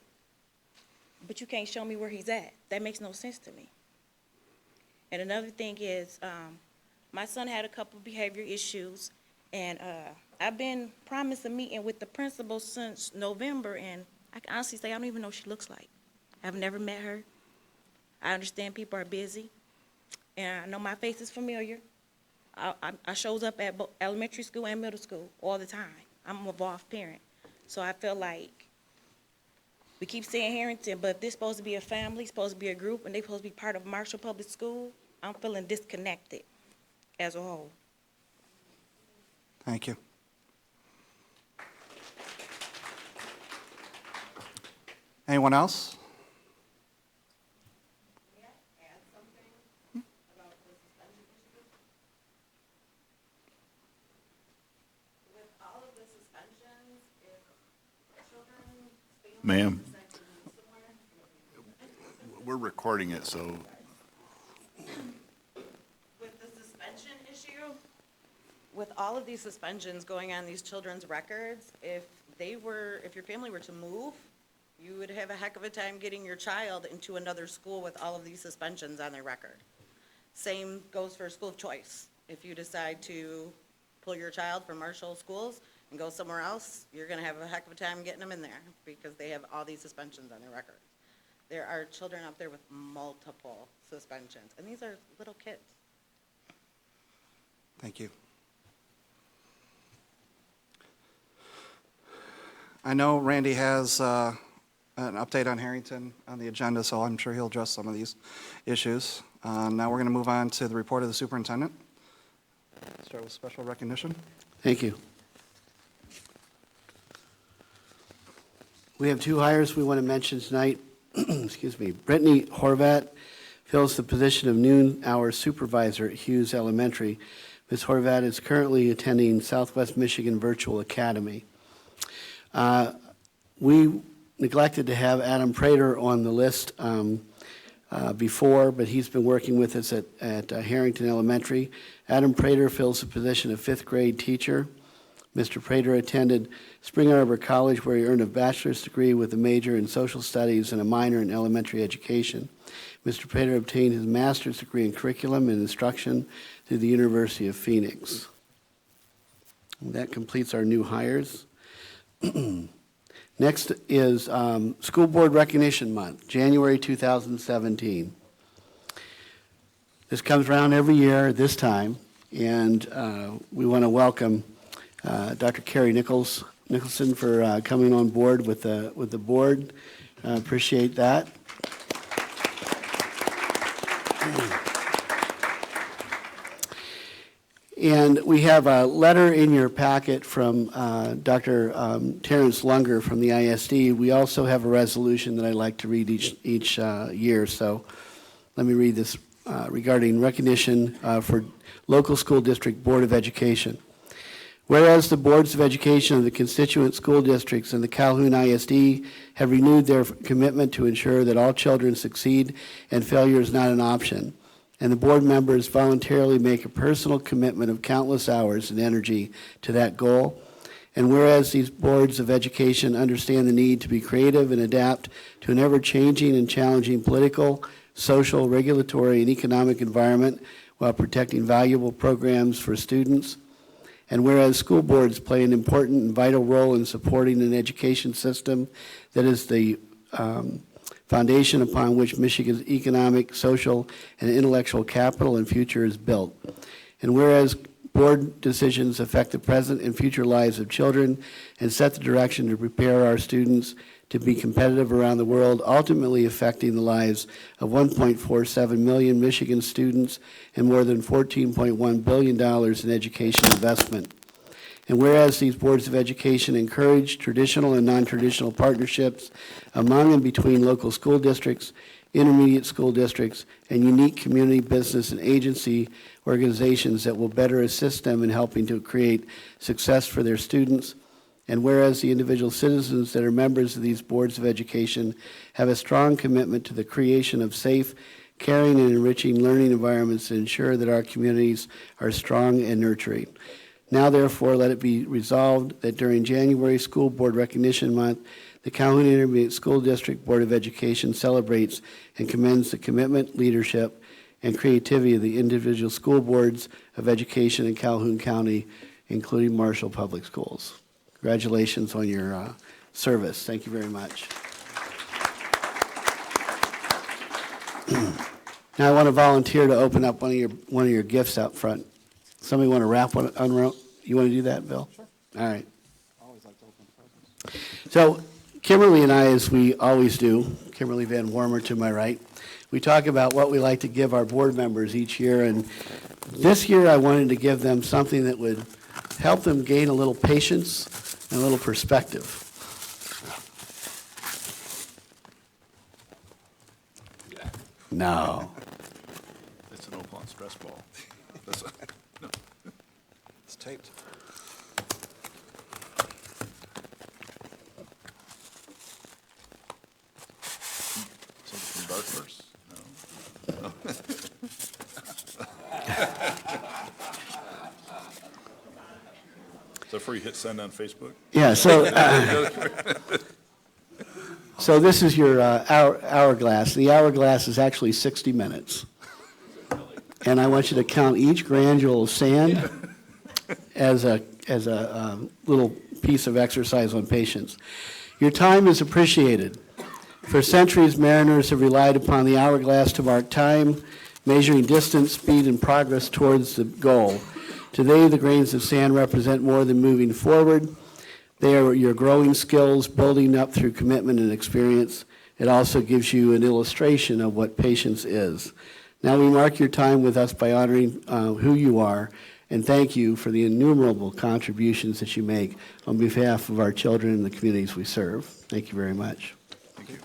but you can't show me where he's at? That makes no sense to me. And another thing is, my son had a couple of behavior issues, and I've been promised a meeting with the principal since November, and I can honestly say I don't even know what she looks like. I've never met her. I understand people are busy, and I know my face is familiar. I shows up at both elementary school and middle school all the time. I'm a involved parent. So I feel like we keep saying Harrington, but if they're supposed to be a family, supposed to be a group, and they're supposed to be part of Marshall Public School, I'm feeling disconnected as a whole. Thank you. Anyone else? Ma'am, we're recording it, so With the suspension issue, with all of these suspensions going on these children's records, if your family were to move, you would have a heck of a time getting your child into another school with all of these suspensions on their record. Same goes for school of choice. If you decide to pull your child from Marshall schools and go somewhere else, you're gonna have a heck of a time getting them in there because they have all these suspensions on their record. There are children out there with multiple suspensions, and these are little kids. Thank you. I know Randy has an update on Harrington on the agenda, so I'm sure he'll address some of these issues. Now we're going to move on to the report of the superintendent. Start with special recognition. Thank you. We have two hires we want to mention tonight. Excuse me. Brittany Horvat fills the position of noon-hour supervisor at Hughes Elementary. Ms. Horvat is currently attending Southwest Michigan Virtual Academy. We neglected to have Adam Prater on the list before, but he's been working with us at Harrington Elementary. Adam Prater fills the position of fifth grade teacher. Mr. Prater attended Spring Arbor College, where he earned a bachelor's degree with a major in social studies and a minor in elementary education. Mr. Prater obtained his master's degree in curriculum and instruction through the University of Phoenix. And that completes our new hires. Next is School Board Recognition Month, January 2017. This comes around every year at this time, and we want to welcome Dr. Carrie Nicholson for coming on board with the board. Appreciate that. And we have a letter in your packet from Dr. Terrence Lunger from the ISD. We also have a resolution that I like to read each year. So let me read this regarding recognition for local school district Board of Education. Whereas the boards of education of the constituent school districts and the Calhoun ISD have renewed their commitment to ensure that all children succeed and failure is not an option, and the board members voluntarily make a personal commitment of countless hours and energy to that goal. And whereas these boards of education understand the need to be creative and adapt to an ever-changing and challenging political, social, regulatory, and economic environment while protecting valuable programs for students. And whereas school boards play an important and vital role in supporting an education system that is the foundation upon which Michigan's economic, social, and intellectual capital and future is built. And whereas board decisions affect the present and future lives of children and set the direction to prepare our students to be competitive around the world, ultimately affecting the lives of 1.47 million Michigan students and more than $14.1 billion in education investment. And whereas these boards of education encourage traditional and non-traditional partnerships among and between local school districts, intermediate school districts, and unique community business and agency organizations that will better assist them in helping to create success for their students. And whereas the individual citizens that are members of these boards of education have a strong commitment to the creation of safe, caring, and enriching learning environments to ensure that our communities are strong and nurturing. Now, therefore, let it be resolved that during January School Board Recognition Month, the Calhoun Intermediate School District Board of Education celebrates and commends the commitment, leadership, and creativity of the individual school boards of education in Calhoun County, including Marshall Public Schools. Congratulations on your service. Thank you very much. Now I want to volunteer to open up one of your gifts out front. Somebody want to wrap one, you want to do that, Bill? Sure. All right. Always like to open presents. So Kimberly and I, as we always do, Kimberly Van Warmer to my right, we talk about what we like to give our board members each year, and this year I wanted to give them something that would help them gain a little patience and a little perspective. No. It's an Oakland stress ball. It's taped. Something from Dark Horse? No. Is that before you hit send on Facebook? Yeah, so this is your hourglass. The hourglass is actually 60 minutes. And I want you to count each granule of sand as a little piece of exercise on patience. Your time is appreciated. For centuries, mariners have relied upon the hourglass to mark time, measuring distance, speed, and progress towards the goal. Today, the grains of sand represent more than moving forward. They are your growing skills, building up through commitment and experience. It also gives you an illustration of what patience is. Now we mark your time with us by honoring who you are, and thank you for the innumerable contributions that you make on behalf of our children and the communities we serve. Thank you very much. Thank you.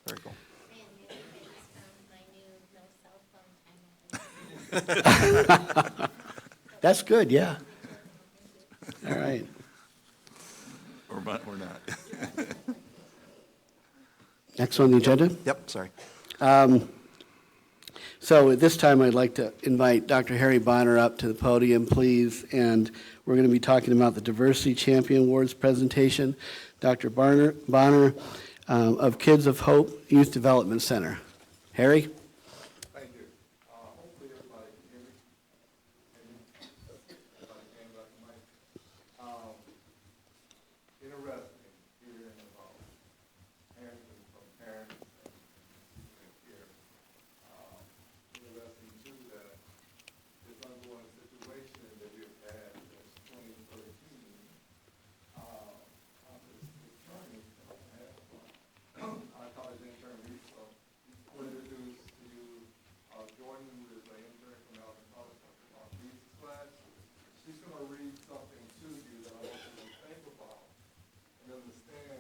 Very cool. That's good, yeah. All right. Or not. Next on the agenda? Yep, sorry. So at this time, I'd like to invite Dr. Harry Bonner up to the podium, please. And we're going to be talking about the Diversity Champion Awards presentation. Dr. Bonner of Kids of Hope Youth Development Center. Harry? Thank you. Hopefully everybody can hear me. Everybody can, Dr. Mike. Interesting hearing about parenting from parents and here. Interesting too that this ongoing situation that we've had since 2013, this journey that I have, our college intern week, so I want to introduce to you Jordan, who is an intern from Albion College, Dr. Beats' class. She's going to read something to you that I want you to think about and understand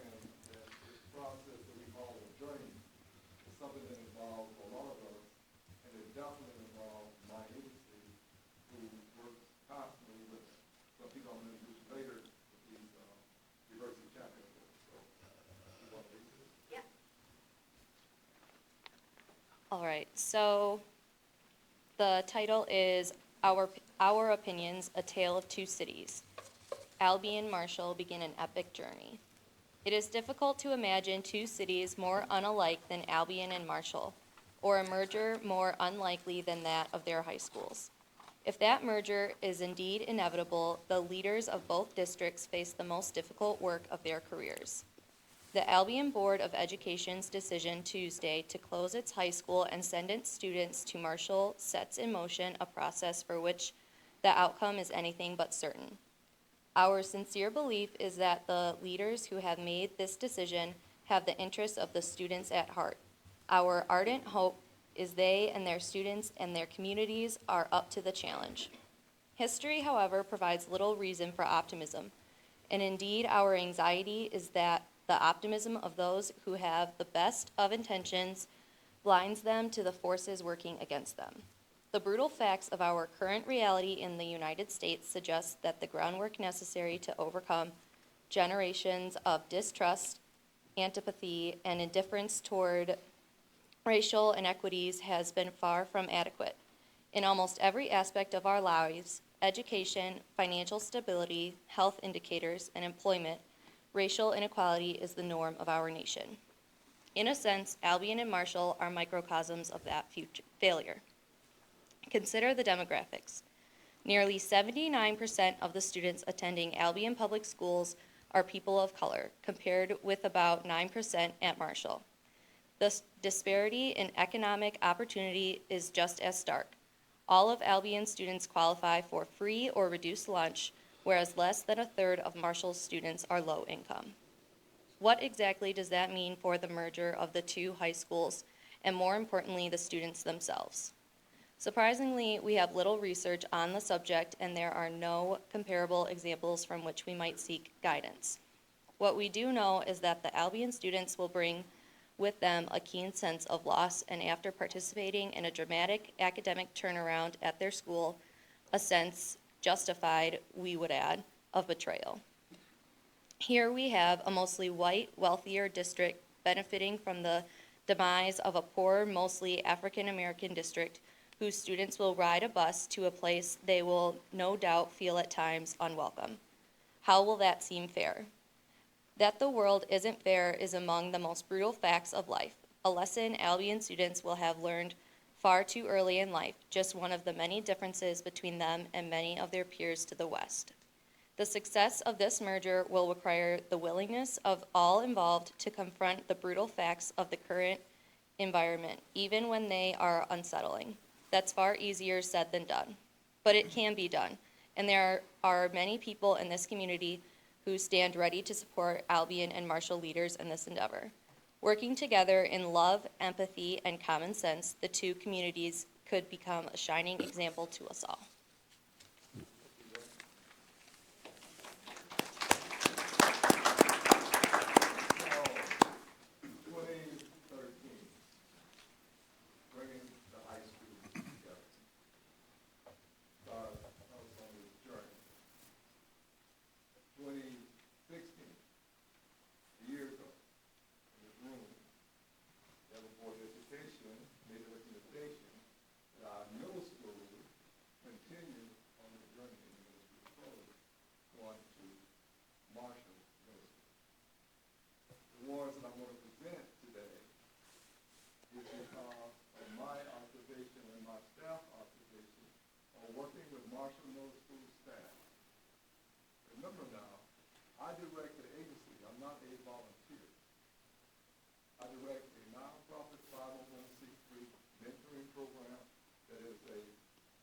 that this process that we call a journey is something that involves a lot of us, and it definitely involves my agency, who works constantly with some people I'm going to introduce later with these diversity chapter awards. So, you want to read this? All right, so the title is Our Opinions, A Tale of Two Cities. Albion and Marshall begin an epic journey. It is difficult to imagine two cities more unalike than Albion and Marshall, or a merger more unlikely than that of their high schools. If that merger is indeed inevitable, the leaders of both districts face the most difficult work of their careers. The Albion Board of Education's decision Tuesday to close its high school and send its students to Marshall sets in motion a process for which the outcome is anything but certain. Our sincere belief is that the leaders who have made this decision have the interests of the students at heart. Our ardent hope is they and their students and their communities are up to the challenge. History, however, provides little reason for optimism, and indeed our anxiety is that the optimism of those who have the best of intentions blinds them to the forces working against them. The brutal facts of our current reality in the United States suggest that the groundwork necessary to overcome generations of distrust, antipathy, and indifference toward racial inequities has been far from adequate. In almost every aspect of our lives, education, financial stability, health indicators, and employment, racial inequality is the norm of our nation. In a sense, Albion and Marshall are microcosms of that failure. Consider the demographics. Nearly 79% of the students attending Albion Public Schools are people of color, compared with about 9% at Marshall. The disparity in economic opportunity is just as stark. All of Albion students qualify for free or reduced lunch, whereas less than a third of Marshall's students are low income. What exactly does that mean for the merger of the two high schools, and more importantly, the students themselves? Surprisingly, we have little research on the subject, and there are no comparable examples from which we might seek guidance. What we do know is that the Albion students will bring with them a keen sense of loss, and after participating in a dramatic academic turnaround at their school, a sense, justified, we would add, of betrayal. Here we have a mostly white, wealthier district benefiting from the demise of a poor, mostly African-American district whose students will ride a bus to a place they will no doubt feel at times unwelcome. How will that seem fair? That the world isn't fair is among the most brutal facts of life, a lesson Albion students will have learned far too early in life, just one of the many differences between them and many of their peers to the west. The success of this merger will require the willingness of all involved to confront the brutal facts of the current environment, even when they are unsettling. That's far easier said than done, but it can be done, and there are many people in this community who stand ready to support Albion and Marshall leaders in this endeavor. Working together in love, empathy, and common sense, the two communities could become a shining example to us all. That I'm going to present today is because of my observation and my staff observation on working with Marshall Middle School staff. Remember now, I direct the agency. I'm not a volunteer. I direct a nonprofit 501c3 mentoring program that is a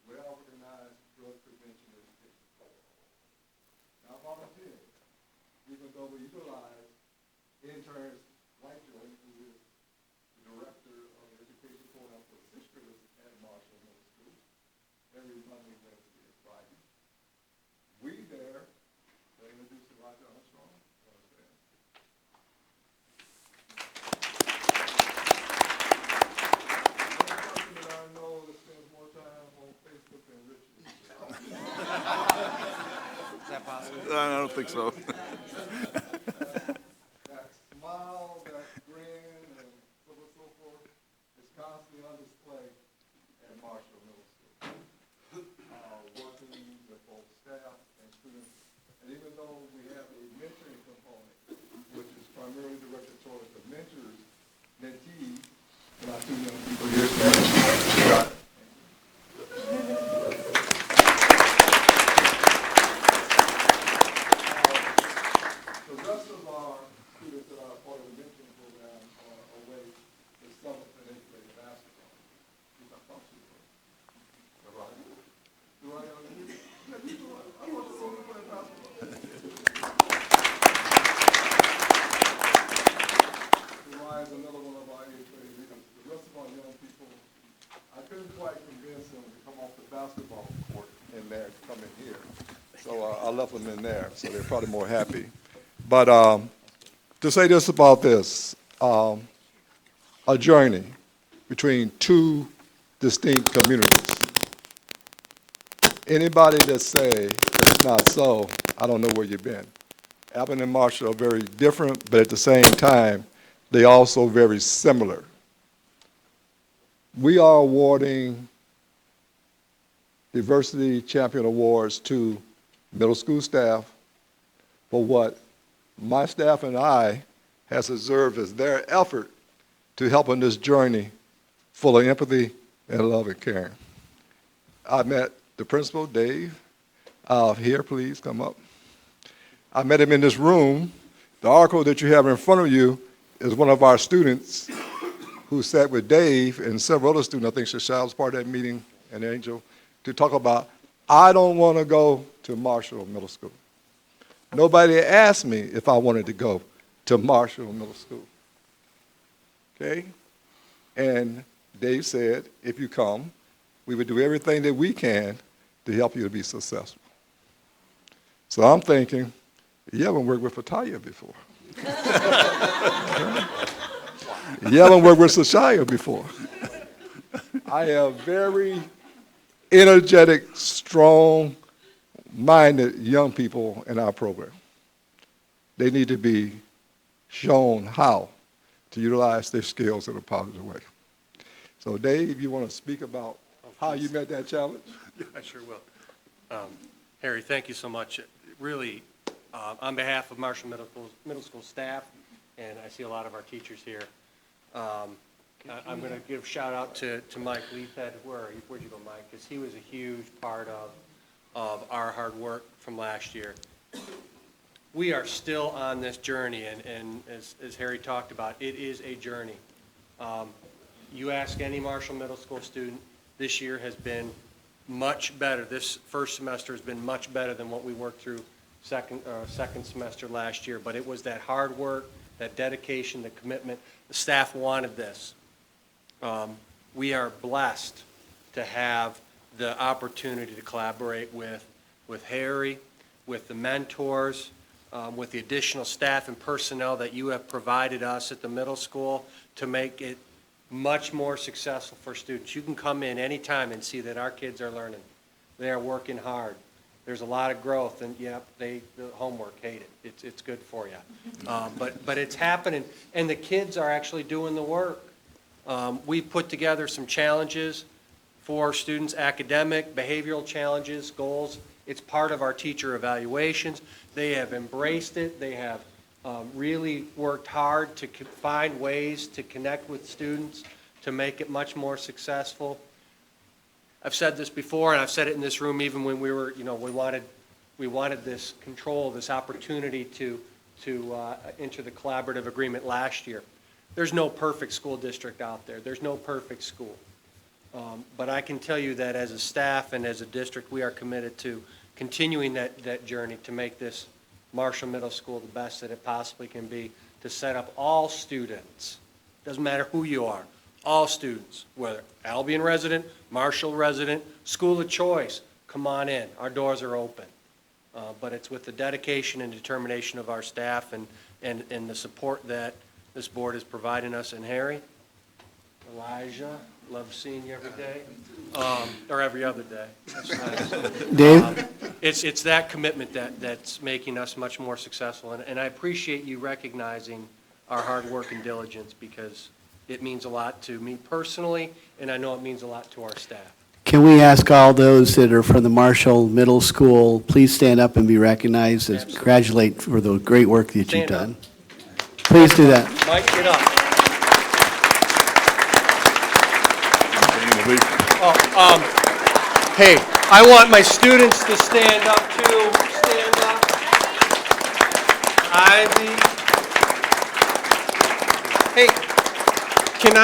well-organized drug prevention education program. Not volunteer, even though we utilize interns like Joey, who is the director of the education program for sixth graders at Marshall Middle School, every Monday, Wednesday, and Friday. We there, they introduce Roger Armstrong. You understand? One person that I know that spends more time on Facebook than Richard. Is that possible? I don't think so. That smile, that grin, and so on and so forth is constantly on display at Marshall Middle School. Working with both staff and students, and even though we have a mentoring component, which is primarily directed towards the mentors, mentees, and our two young people here today. The rest of our students that are part of the mentoring program are away to seventh and eighth grade basketball. These are functions. Right? Do I understand? I want to go and play basketball. Ryan is another one of our eighth grade leaders. The rest of our young people, I couldn't quite convince them to come off the basketball court in there to come in here. So I left them in there, so they're probably more happy. But to say this about this, a journey between two distinct communities. Anybody that say that's not so, I don't know where you've been. Albion and Marshall are very different, but at the same time, they also very similar. We are awarding Diversity Champion Awards to middle school staff for what my staff and I has observed as their effort to help on this journey full of empathy and love and caring. I met the principal, Dave. Here, please come up. I met him in this room. The article that you have in front of you is one of our students who sat with Dave and several other students, I think Shashai was part of that meeting, and Angel, to talk about, I don't want to go to Marshall Middle School. Nobody asked me if I wanted to go to Marshall Middle School. Okay? And Dave said, if you come, we would do everything that we can to help you to be successful. So I'm thinking, you haven't worked with Fataya before. You haven't worked with Shashia before. I have very energetic, strong-minded young people in our program. They need to be shown how to utilize their skills in a positive way. So Dave, you want to speak about how you met that challenge? Yeah, I sure will. Harry, thank you so much. Really, on behalf of Marshall Middle School staff, and I see a lot of our teachers here, I'm going to give a shout out to Mike Leafhead. Where'd you go, Mike? Because he was a huge part of our hard work from last year. We are still on this journey, and as Harry talked about, it is a journey. You ask any Marshall Middle School student, this year has been much better. This first semester has been much better than what we worked through second semester last year. But it was that hard work, that dedication, the commitment. The staff wanted this. We are blessed to have the opportunity to collaborate with Harry, with the mentors, with the additional staff and personnel that you have provided us at the middle school to make it much more successful for students. You can come in anytime and see that our kids are learning. They are working hard. There's a lot of growth, and the homework, hate it. It's good for you. But it's happening, and the kids are actually doing the work. We've put together some challenges for students, academic, behavioral challenges, goals. It's part of our teacher evaluations. They have embraced it. They have really worked hard to find ways to connect with students to make it much more successful. I've said this before, and I've said it in this room even when we were, we wanted this control, this opportunity to enter the collaborative agreement last year. There's no perfect school district out there. There's no perfect school. But I can tell you that as a staff and as a district, we are committed to continuing that journey to make this Marshall Middle School the best that it possibly can be, to set up all students, doesn't matter who you are, all students, whether Albion resident, Marshall resident, school of choice, come on in. Our doors are open. But it's with the dedication and determination of our staff and the support that this board is providing us. And Harry, Elijah, love seeing you every day, or every other day. That's nice. Dave? It's that commitment that's making us much more successful. And I appreciate you recognizing our hard work and diligence, because it means a lot to me personally, and I know it means a lot to our staff. Can we ask all those that are from the Marshall Middle School, please stand up and be recognized and congratulate for the great work that you've done. Please do that. Mike, get up. Hey, I want my students to stand up too. Stand up. Ivy. Hey, can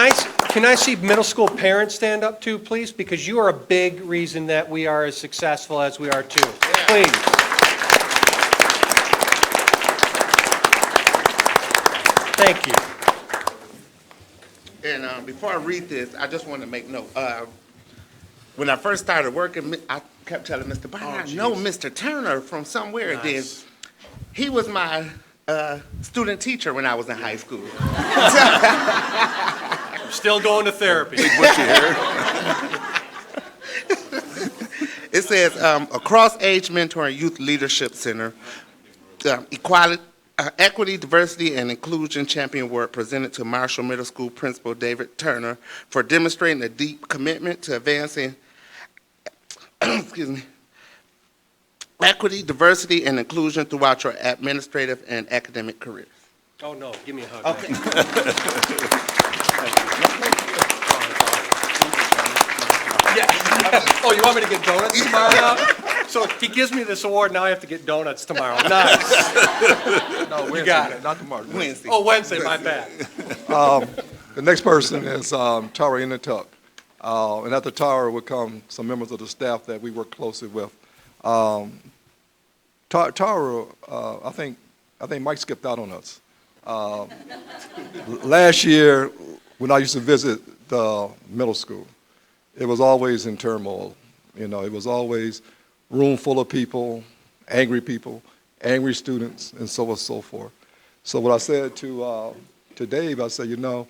I see middle school parents stand up too, please? Because you are a big reason that we are as successful as we are too. Please. Thank you. And before I read this, I just want to make note. When I first started working, I kept telling Mr. Bynum, I know Mr. Turner from somewhere. Nice. Then he was my student teacher when I was in high school. Still going to therapy. It says, across age mentoring youth leadership center, Equity, Diversity, and Inclusion Champion Award presented to Marshall Middle School Principal David Turner for demonstrating a deep commitment to advancing equity, diversity, and inclusion throughout your administrative and academic careers. Oh, no, give me a hug. Okay. Yeah. Oh, you want me to get donuts tomorrow now? So he gives me this award, now I have to get donuts tomorrow. Nice. No, Wednesday, You got it. not tomorrow. Wednesday. Oh, Wednesday, my bad. The next person is Tara Inatuck. And after Tara would come some members of the staff that we work closely with. Tara, I think Mike skipped out on us. Last year, when I used to visit the middle school, it was always in turmoil. You know, it was always room full of people, angry students, and so on and so forth. So what I said to Dave, I said, you know,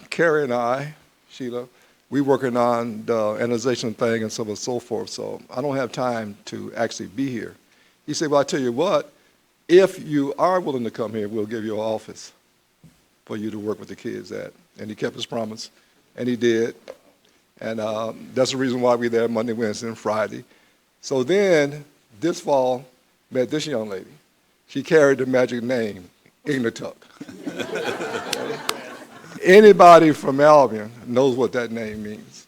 Carrie and I, Sheila, we working on the analyzation thing and so on and so forth, so I don't have time to actually be here. He said, well, I tell you what, if you are willing to come here, we'll give you an office for you to work with the kids at. And he kept his promise, and he did. And that's the reason why we're there Monday, Wednesday, and Friday. So then, this fall, met this young lady. She carried the magic name, Ignatuck. Anybody from Albion knows what that name means.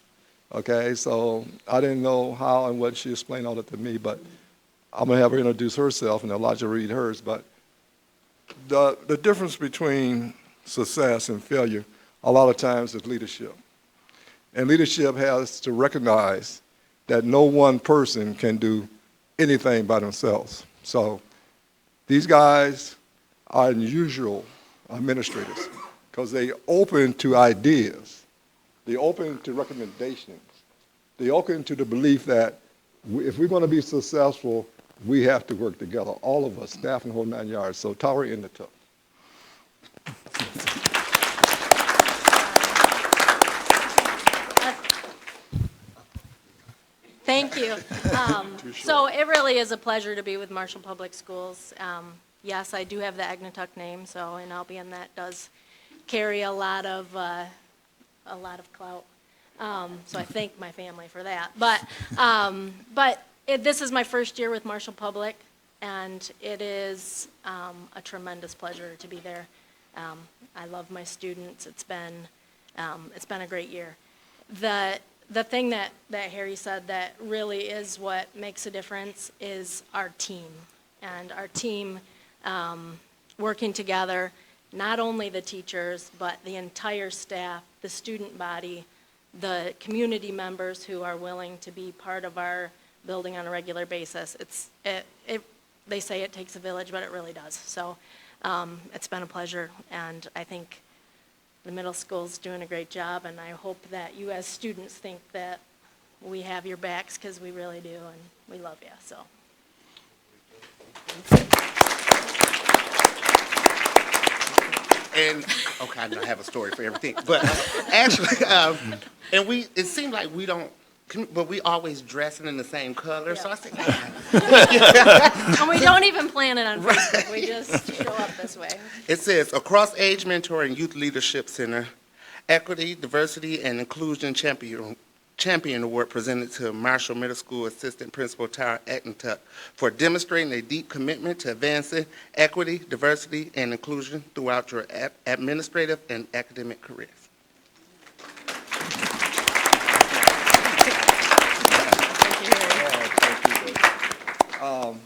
Okay, so I didn't know how and what she explained all that to me, but I'm gonna have her introduce herself and Elijah read hers. But the difference between success and failure a lot of times is leadership. And leadership has to recognize that no one person can do anything by themselves. So these guys are unusual administrators because they open to ideas, they open to recommendations, they open to the belief that if we're going to be successful, we have to work together, all of us, staff and whole 9 yards. So Tara Inatuck. Thank you. So it really is a pleasure to be with Marshall Public Schools. Yes, I do have the Ignatuck name, so in Albion that does carry a lot of clout. So I thank my family for that. But this is my first year with Marshall Public, and it is a tremendous pleasure to be there. I love my students. It's been a great year. The thing that Harry said that really is what makes a difference is our team, and our team working together, not only the teachers, but the entire staff, the student body, the community members who are willing to be part of our building on a regular basis. They say it takes a village, but it really does. So it's been a pleasure, and I think the middle school's doing a great job, and I hope that you as students think that we have your backs, because we really do, and we love you, so. And, okay, I know I have a story for everything, but actually, and it seemed like we don't, but we always dressing in the same color, so I said, And we don't even plan it on Facebook, we just show up this way. It says, across age mentor and youth leadership center, equity, diversity, and inclusion champion award presented to Marshall Middle School Assistant Principal Tara Ignatuck for demonstrating a deep commitment to advancing equity, diversity, and inclusion throughout your administrative and academic careers.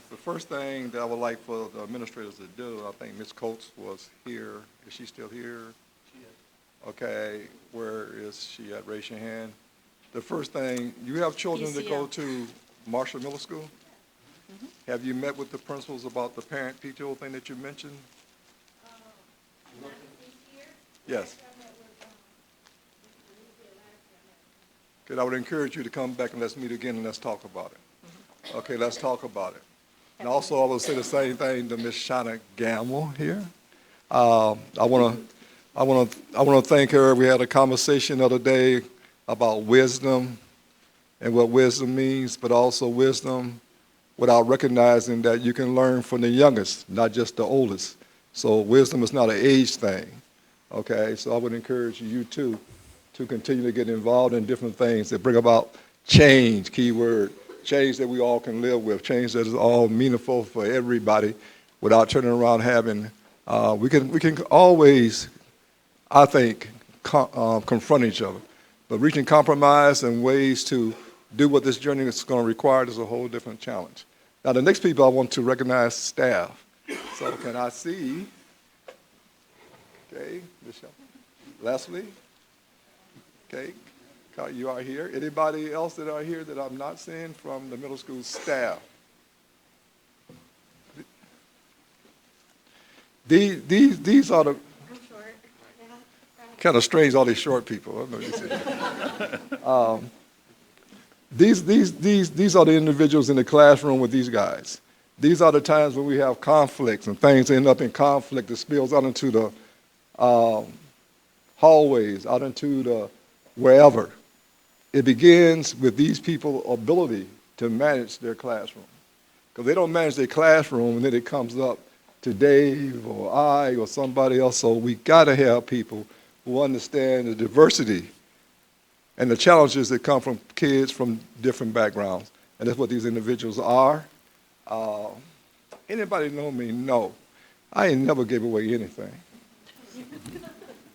The first thing that I would like for the administrators to do, I think Ms. Coates was here. Is she still here? She is. Okay, where is she at? Raise your hand. The first thing, you have children that go to Marshall Middle School? Mm-hmm. Have you met with the principals about the parent PTO thing that you mentioned? Yes. Okay, I would encourage you to come back and let's meet again and let's talk about it. Okay, let's talk about it. And also, I will say the same thing to Ms. Shauna Gamble here. I want to thank her. We had a conversation the other day about wisdom and what wisdom means, but also wisdom without recognizing that you can learn from the youngest, not just the oldest. So wisdom is not an age thing. Okay, so I would encourage you too to continue to get involved in different things that bring about change, keyword. Change that we all can live with, change that is all meaningful for everybody without turning around having, we can always, I think, confront each other, but reaching compromise and ways to do what this journey is going to require is a whole different challenge. Now, the next people I want to recognize staff. So can I see, okay, Michelle, Leslie, okay, you are here. Anybody else that are here that I'm not seeing from the middle school staff? These are the, kind of strange, all these short people. I don't know what you say. These are the individuals in the classroom with these guys. These are the times when we have conflicts and things end up in conflict that spills out into the hallways, out into the wherever. It begins with these people's ability to manage their classroom. Because they don't manage their classroom and then it comes up to Dave or I or somebody else. So we got to have people who understand the diversity and the challenges that come from kids from different backgrounds. And that's what these individuals are. Anybody know me? No. I ain't never gave away anything.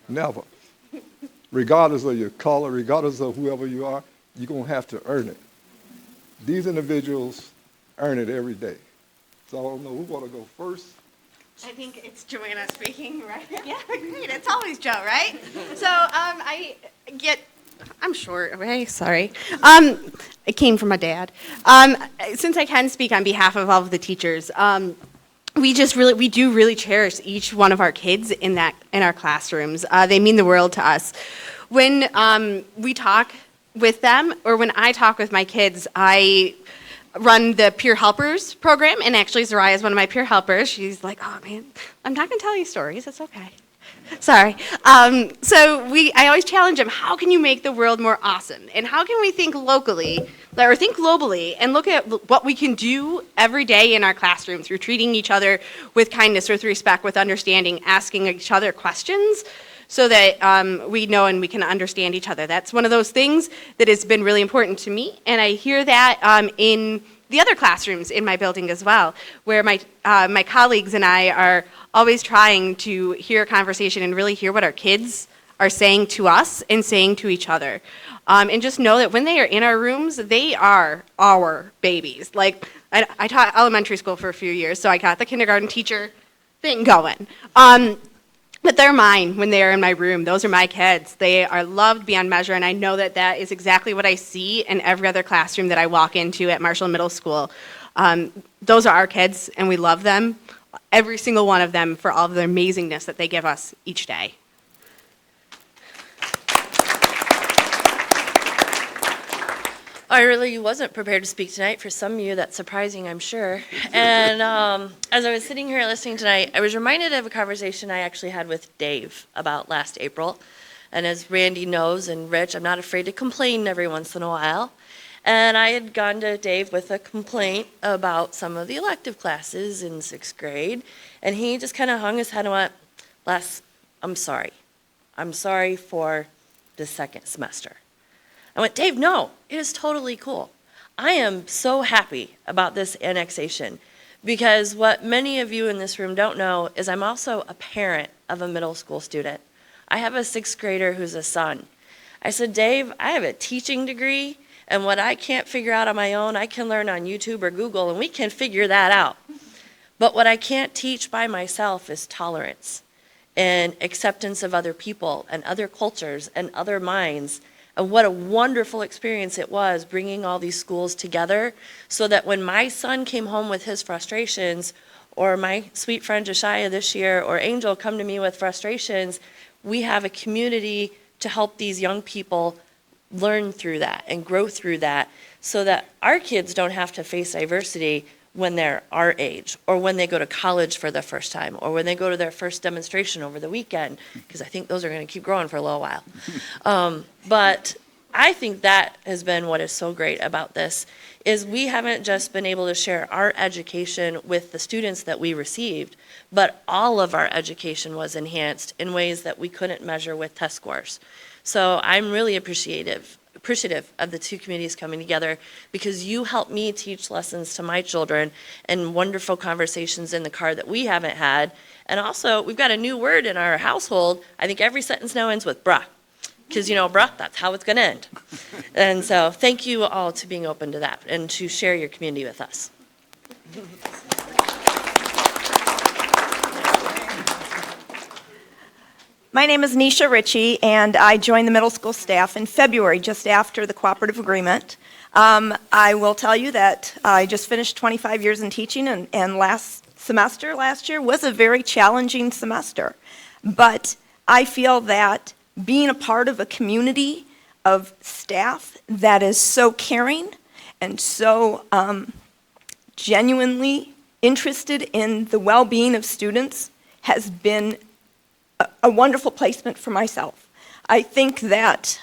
Never. Regardless of your color, regardless of whoever you are, you're going to have to earn it. These individuals earn it every day. So I don't know who want to go first. I think it's Joanna speaking, right? Yeah, great. It's always Joe, right? So I'm short, okay? Sorry. It came from my dad. Since I can speak on behalf of all of the teachers, we do really cherish each one of our kids in our classrooms. They mean the world to us. When we talk with them, or when I talk with my kids, I run the peer helpers program, and actually Zariah is one of my peer helpers. She's like, oh man, I'm not gonna tell you stories, it's okay. Sorry. I always challenge them, how can you make the world more awesome? And how can we think locally, or think globally, and look at what we can do every day in our classroom through treating each other with kindness, with respect, with understanding, asking each other questions, so that we know and we can understand each other. That's one of those things that has been really important to me, and I hear that in the other classrooms in my building as well, where my colleagues and I are always trying to hear a conversation and really hear what our kids are saying to us and saying to each other. And just know that when they are in our rooms, they are our babies. Like, I taught elementary school for a few years, so I got the kindergarten teacher thing going. But they're mine when they are in my room. Those are my kids. They are loved beyond measure, and I know that that is exactly what I see in every other classroom that I walk into at Marshall Middle School. Those are our kids, and we love them, every single one of them, for all of the amazingness that they give us each day. I really wasn't prepared to speak tonight. For some of you, that's surprising, I'm sure. And as I was sitting here listening tonight, I was reminded of a conversation I actually had with Dave about last April. And as Randy knows, and Rich, I'm not afraid to complain every once in a while. And I had gone to Dave with a complaint about some of the elective classes in 6th grade. And he just kind of hung his head and went, Les, I'm sorry. I'm sorry for the second semester. I went, Dave, no, it is totally cool. I am so happy about this annexation because what many of you in this room don't know is I'm also a parent of a middle school student. I have a 6th grader who's a son. I said, Dave, I have a teaching degree, and what I can't figure out on my own, I can learn on YouTube or Google, and we can figure that out. But what I can't teach by myself is tolerance and acceptance of other people and other cultures and other minds. And what a wonderful experience it was bringing all these schools together so that when my son came home with his frustrations, or my sweet friend Josiah this year, or Angel come to me with frustrations, we have a community to help these young people learn through that and grow through that so that our kids don't have to face diversity when they're our age, or when they go to college for the first time, or when they go to their first demonstration over the weekend, because I think those are going to keep growing for a little while. But I think that has been what is so great about this, is we haven't just been able to share our education with the students that we received, but all of our education was enhanced in ways that we couldn't measure with test scores. So I'm really appreciative of the two communities coming together, because you helped me teach lessons to my children and wonderful conversations in the car that we haven't had. And also, we've got a new word in our household. I think every sentence now ends with bruh. Because, bruh, that's how it's going to end. And so thank you all to being open to that and to share your community with us. My name is Nisha Ritchie, and I joined the middle school staff in February, just after the cooperative agreement. I will tell you that I just finished 25 years in teaching, and last year, was a very challenging semester. But I feel that being a part of a community of staff that is so caring and so genuinely interested in the well-being of students has been a wonderful placement for myself. I think that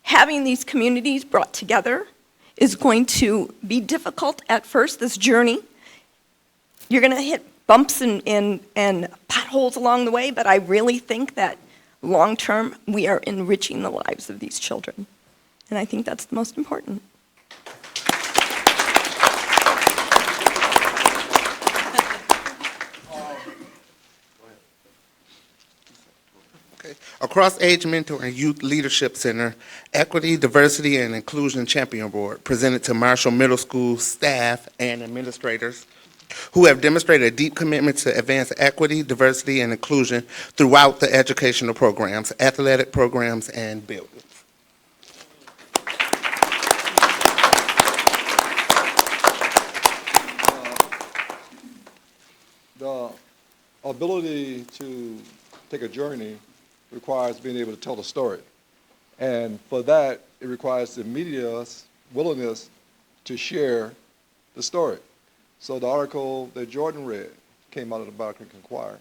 having these communities brought together is going to be difficult at first, this journey. You're going to hit bumps and potholes along the way, but I really think that long-term we are enriching the lives of these children. And I think that's the most important. Across Age Mentor and Youth Leadership Center, Equity, Diversity, and Inclusion Champion Award presented to Marshall Middle School staff and administrators who have demonstrated a deep commitment to advance equity, diversity, and inclusion throughout the educational programs, athletic programs, and buildings. The ability to take a journey requires being able to tell a story. And for that, it requires the media's willingness to share the story. So the article that Jordan read came out of the Battle Creek Inquirer.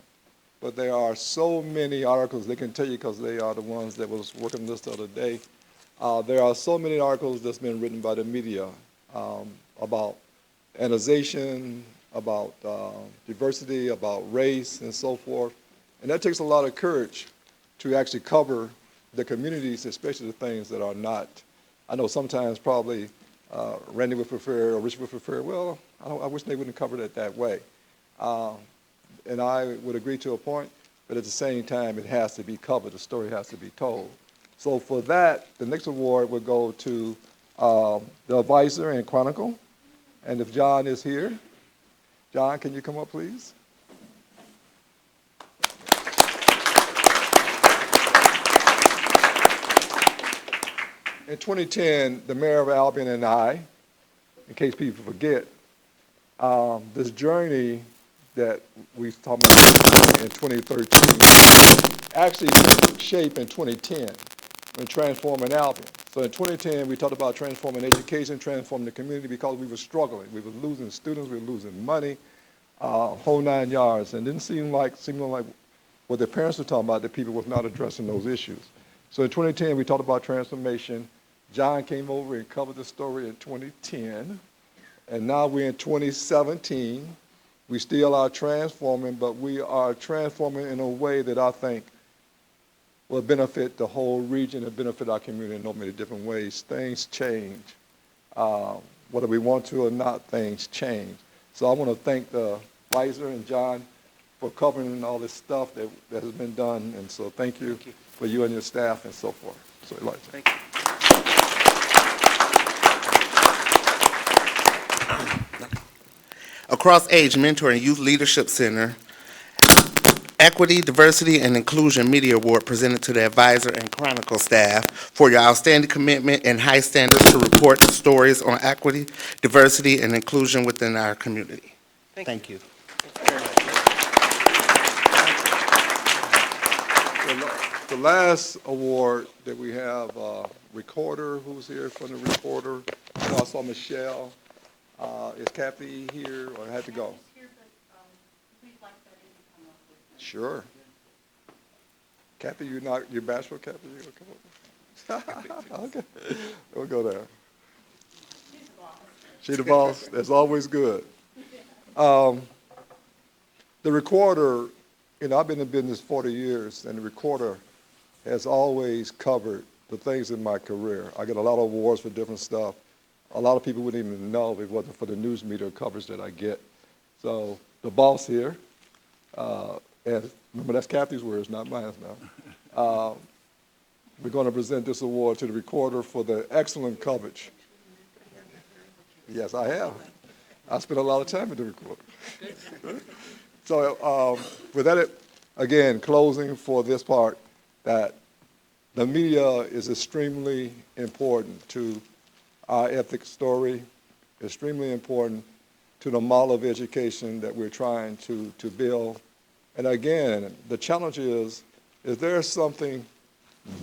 But there are so many articles, they can tell you because they are the ones that was working this the other day. There are so many articles that's been written by the media about annexation, about diversity, about race, and so forth. And that takes a lot of courage to actually cover the communities, especially the things that are not. I know sometimes probably Randy would prefer, or Rich would prefer, well, I wish they wouldn't cover it that way. And I would agree to a point, but at the same time, it has to be covered. The story has to be told. So for that, the next award would go to the advisor and chronicle. And if John is here, John, can you come up, please? In 2010, the mayor of Albion and I, in case people forget, this journey that we talked about in 2013 actually took shape in 2010 when transforming Albion. So in 2010, we talked about transforming education, transforming the community because we were struggling. We were losing students, we were losing money, whole 9 yards. And it didn't seem like what the parents were talking about, that people was not addressing those issues. So in 2010, we talked about transformation. John came over and covered the story in 2010. And now we're in 2017. We still are transforming, but we are transforming in a way that I think will benefit the whole region and benefit our community in so many different ways. Things change. Whether we want to or not, things change. So I want to thank the advisor and John for covering all this stuff that has been done. And so thank you for you and your staff and so forth. So Elijah. Thank you. Across Age Mentor and Youth Leadership Center, Equity, Diversity, and Inclusion Media Award presented to the advisor and chronicle staff for your outstanding commitment and high standards to report stories on equity, diversity, and inclusion within our community. Thank you. The last award that we have, recorder, who's here from the recorder. I saw Michelle. Is Kathy here, or had to go? Sure. Kathy, you're bashful, Kathy? You gonna come up? Okay, we'll go there. She's the boss. That's always good. The recorder, I've been in business 40 years, and the recorder has always covered the things in my career. I get a lot of awards for different stuff. A lot of people wouldn't even know if it wasn't for the news media coverage that I get. So the boss here, and remember that's Kathy's words, not mine now. we're going to present this award to the recorder for the excellent coverage. Yes, I have. I spent a lot of time with the recorder. So with that, again, closing for this part, that the media is extremely important to our ethics story, extremely important to the model of education that we're trying to build. And again, the challenge is there something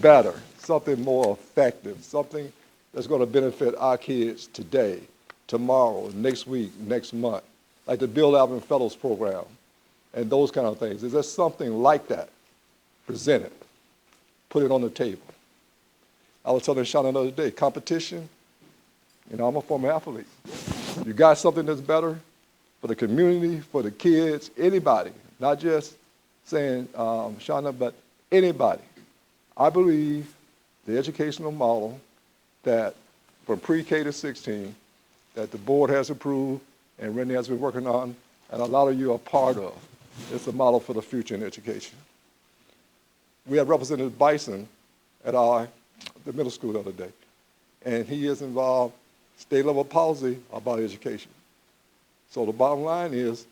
better, something more effective, something that's going to benefit our kids today, tomorrow, next week, next month, like the Bill Albion Fellows Program and those kind of things? Is there something like that? Present it. Put it on the table. I was telling Sean another day, competition, I'm a former athlete. You got something that's better for the community, for the kids, anybody, not just saying Shauna, but anybody. I believe the educational model that from pre-K to 16 that the board has approved and Randy has been working on, and a lot of you are part of, is the model for the future in education. We had Representative Bison at the middle school the other day, and he is involved state-level policy about education. So the bottom line is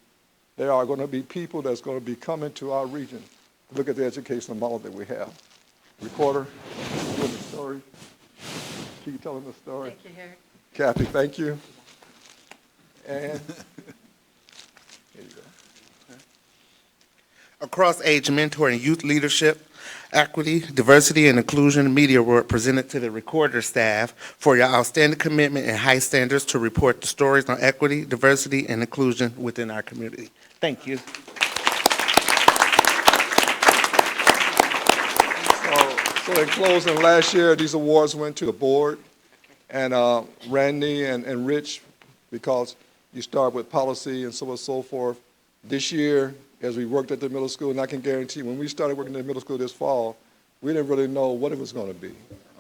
there are going to be people that's going to be coming to our region to look at the educational model that we have. Recorder, doing the story. Keep telling the story. Thank you, Harry. Kathy, thank you. And here you go. Across age mentoring, youth leadership, equity, diversity, and inclusion media award presented to the recorder staff for your outstanding commitment and high standards to report the stories on equity, diversity, and inclusion within our community. Thank you. So in closing, last year, these awards went to the board, and Randy and Rich, because you start with policy and so on and so forth. This year, as we worked at the middle school, and I can guarantee when we started working at the middle school this fall, we didn't really know what it was going to be.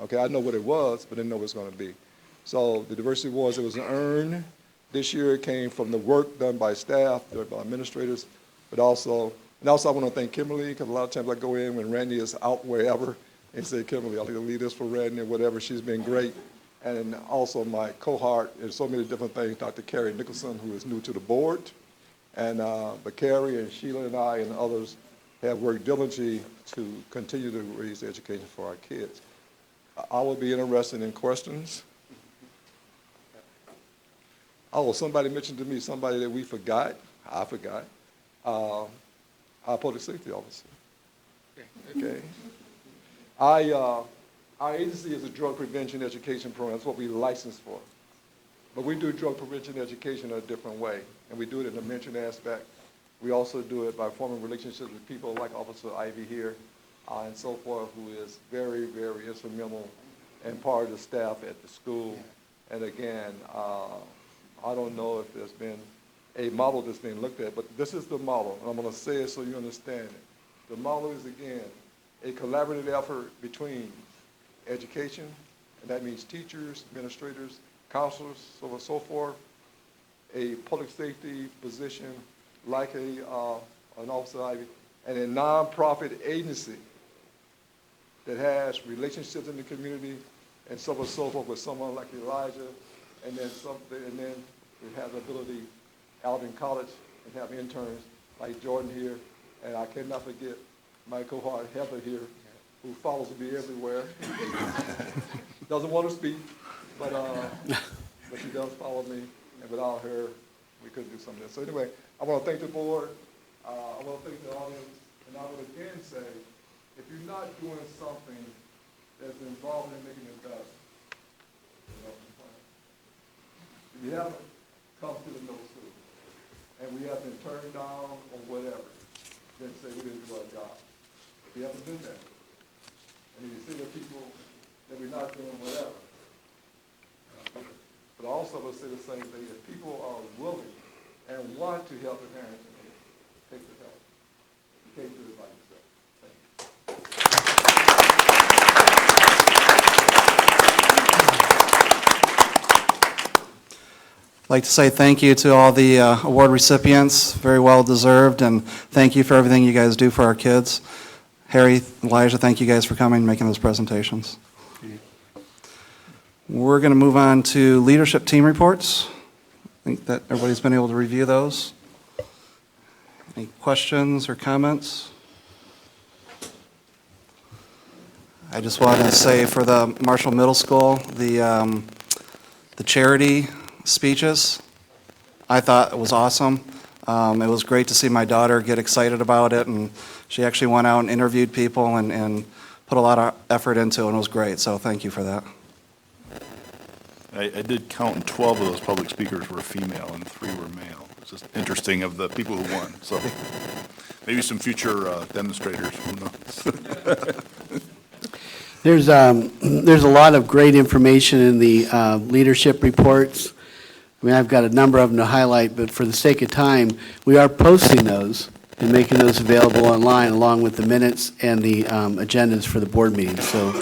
Okay, I know what it was, but didn't know what it was going to be. So the diversity awards, it was earned. This year it came from the work done by staff, done by administrators, but also I want to thank Kimberly, because a lot of times I go in when Randy is out wherever and say, Kimberly, I'll either lead this for Randy or whatever. She's been great. And also my cohort in so many different things, Dr. Carrie Nicholson, who is new to the board. And but Carrie and Sheila and I and others have worked diligently to continue to raise education for our kids. I will be interested in questions. Oh, somebody mentioned to me somebody that we forgot. I forgot. Our public safety officer. Okay. Our agency is a drug prevention education program. That's what we license for. But we do drug prevention education in a different way, and we do it in the mentoring aspect. We also do it by forming relationships with people like Officer Ivy here and so forth, who is very, very instrumental and part of the staff at the school. And again, I don't know if there's been a model that's been looked at, but this is the model, and I'm going to say it so you understand it. The model is, again, a collaborative effort between education, and that means teachers, administrators, counselors, so on and so forth, a public safety position like an Officer Ivy, and a nonprofit agency that has relationships in the community and so on and so forth with someone like Elijah, and then we have the ability, Albion College, and have interns like Jordan here, and I cannot forget my cohort Heather here, who follows me everywhere. Doesn't want to speak, but she does follow me, and without her, we couldn't do some of this. So anyway, I want to thank the board. I want to thank the audience, and I would again say, if you're not doing something that's involved in making it better, if you haven't come to the middle school, and we have been turned down or whatever, then say we didn't do our job. We haven't been there. And you see the people that we're not doing whatever. But also we'll say the same thing, if people are willing and want to help the parents, take the help. You can't do it by yourself. I'd like to say thank you to all the award recipients, very well deserved, and thank you for everything you guys do for our kids. Harry, Elijah, thank you guys for coming and making those presentations. We're going to move on to leadership team reports. I think that everybody's been able to review those. Any questions or comments? I just want to say for the Marshall Middle School, the charity speeches, I thought it was awesome. It was great to see my daughter get excited about it, and she actually went out and interviewed people and put a lot of effort into it, and it was great, so thank you for that. I did count, and 12 of those public speakers were female and 3 were male. It's just interesting of the people who won, so maybe some future demonstrators, who knows? There's a lot of great information in the leadership reports. I mean, I've got a number of them to highlight, but for the sake of time, we are posting those and making those available online along with the minutes and the agendas for the board meetings. So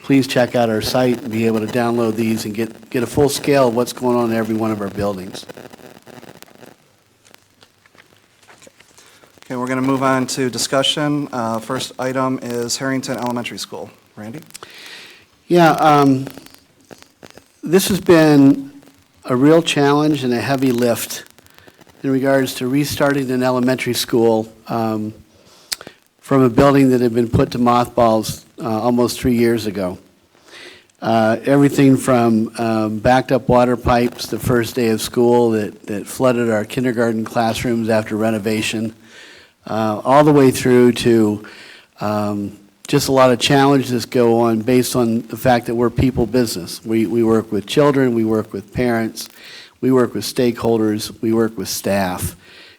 please check out our site and be able to download these and get a full scale of what's going on in every one of our buildings. Okay, we're going to move on to discussion. First item is Harrington Elementary School. Randy? Yeah, this has been a real challenge and a heavy lift in regards to restarting an elementary school from a building that had been put to mothballs almost 3 years ago. Everything from backed up water pipes the first day of school that flooded our kindergarten classrooms after renovation, all the way through to just a lot of challenges go on based on the fact that we're people business. We work with children, we work with parents, we work with stakeholders, we work with staff.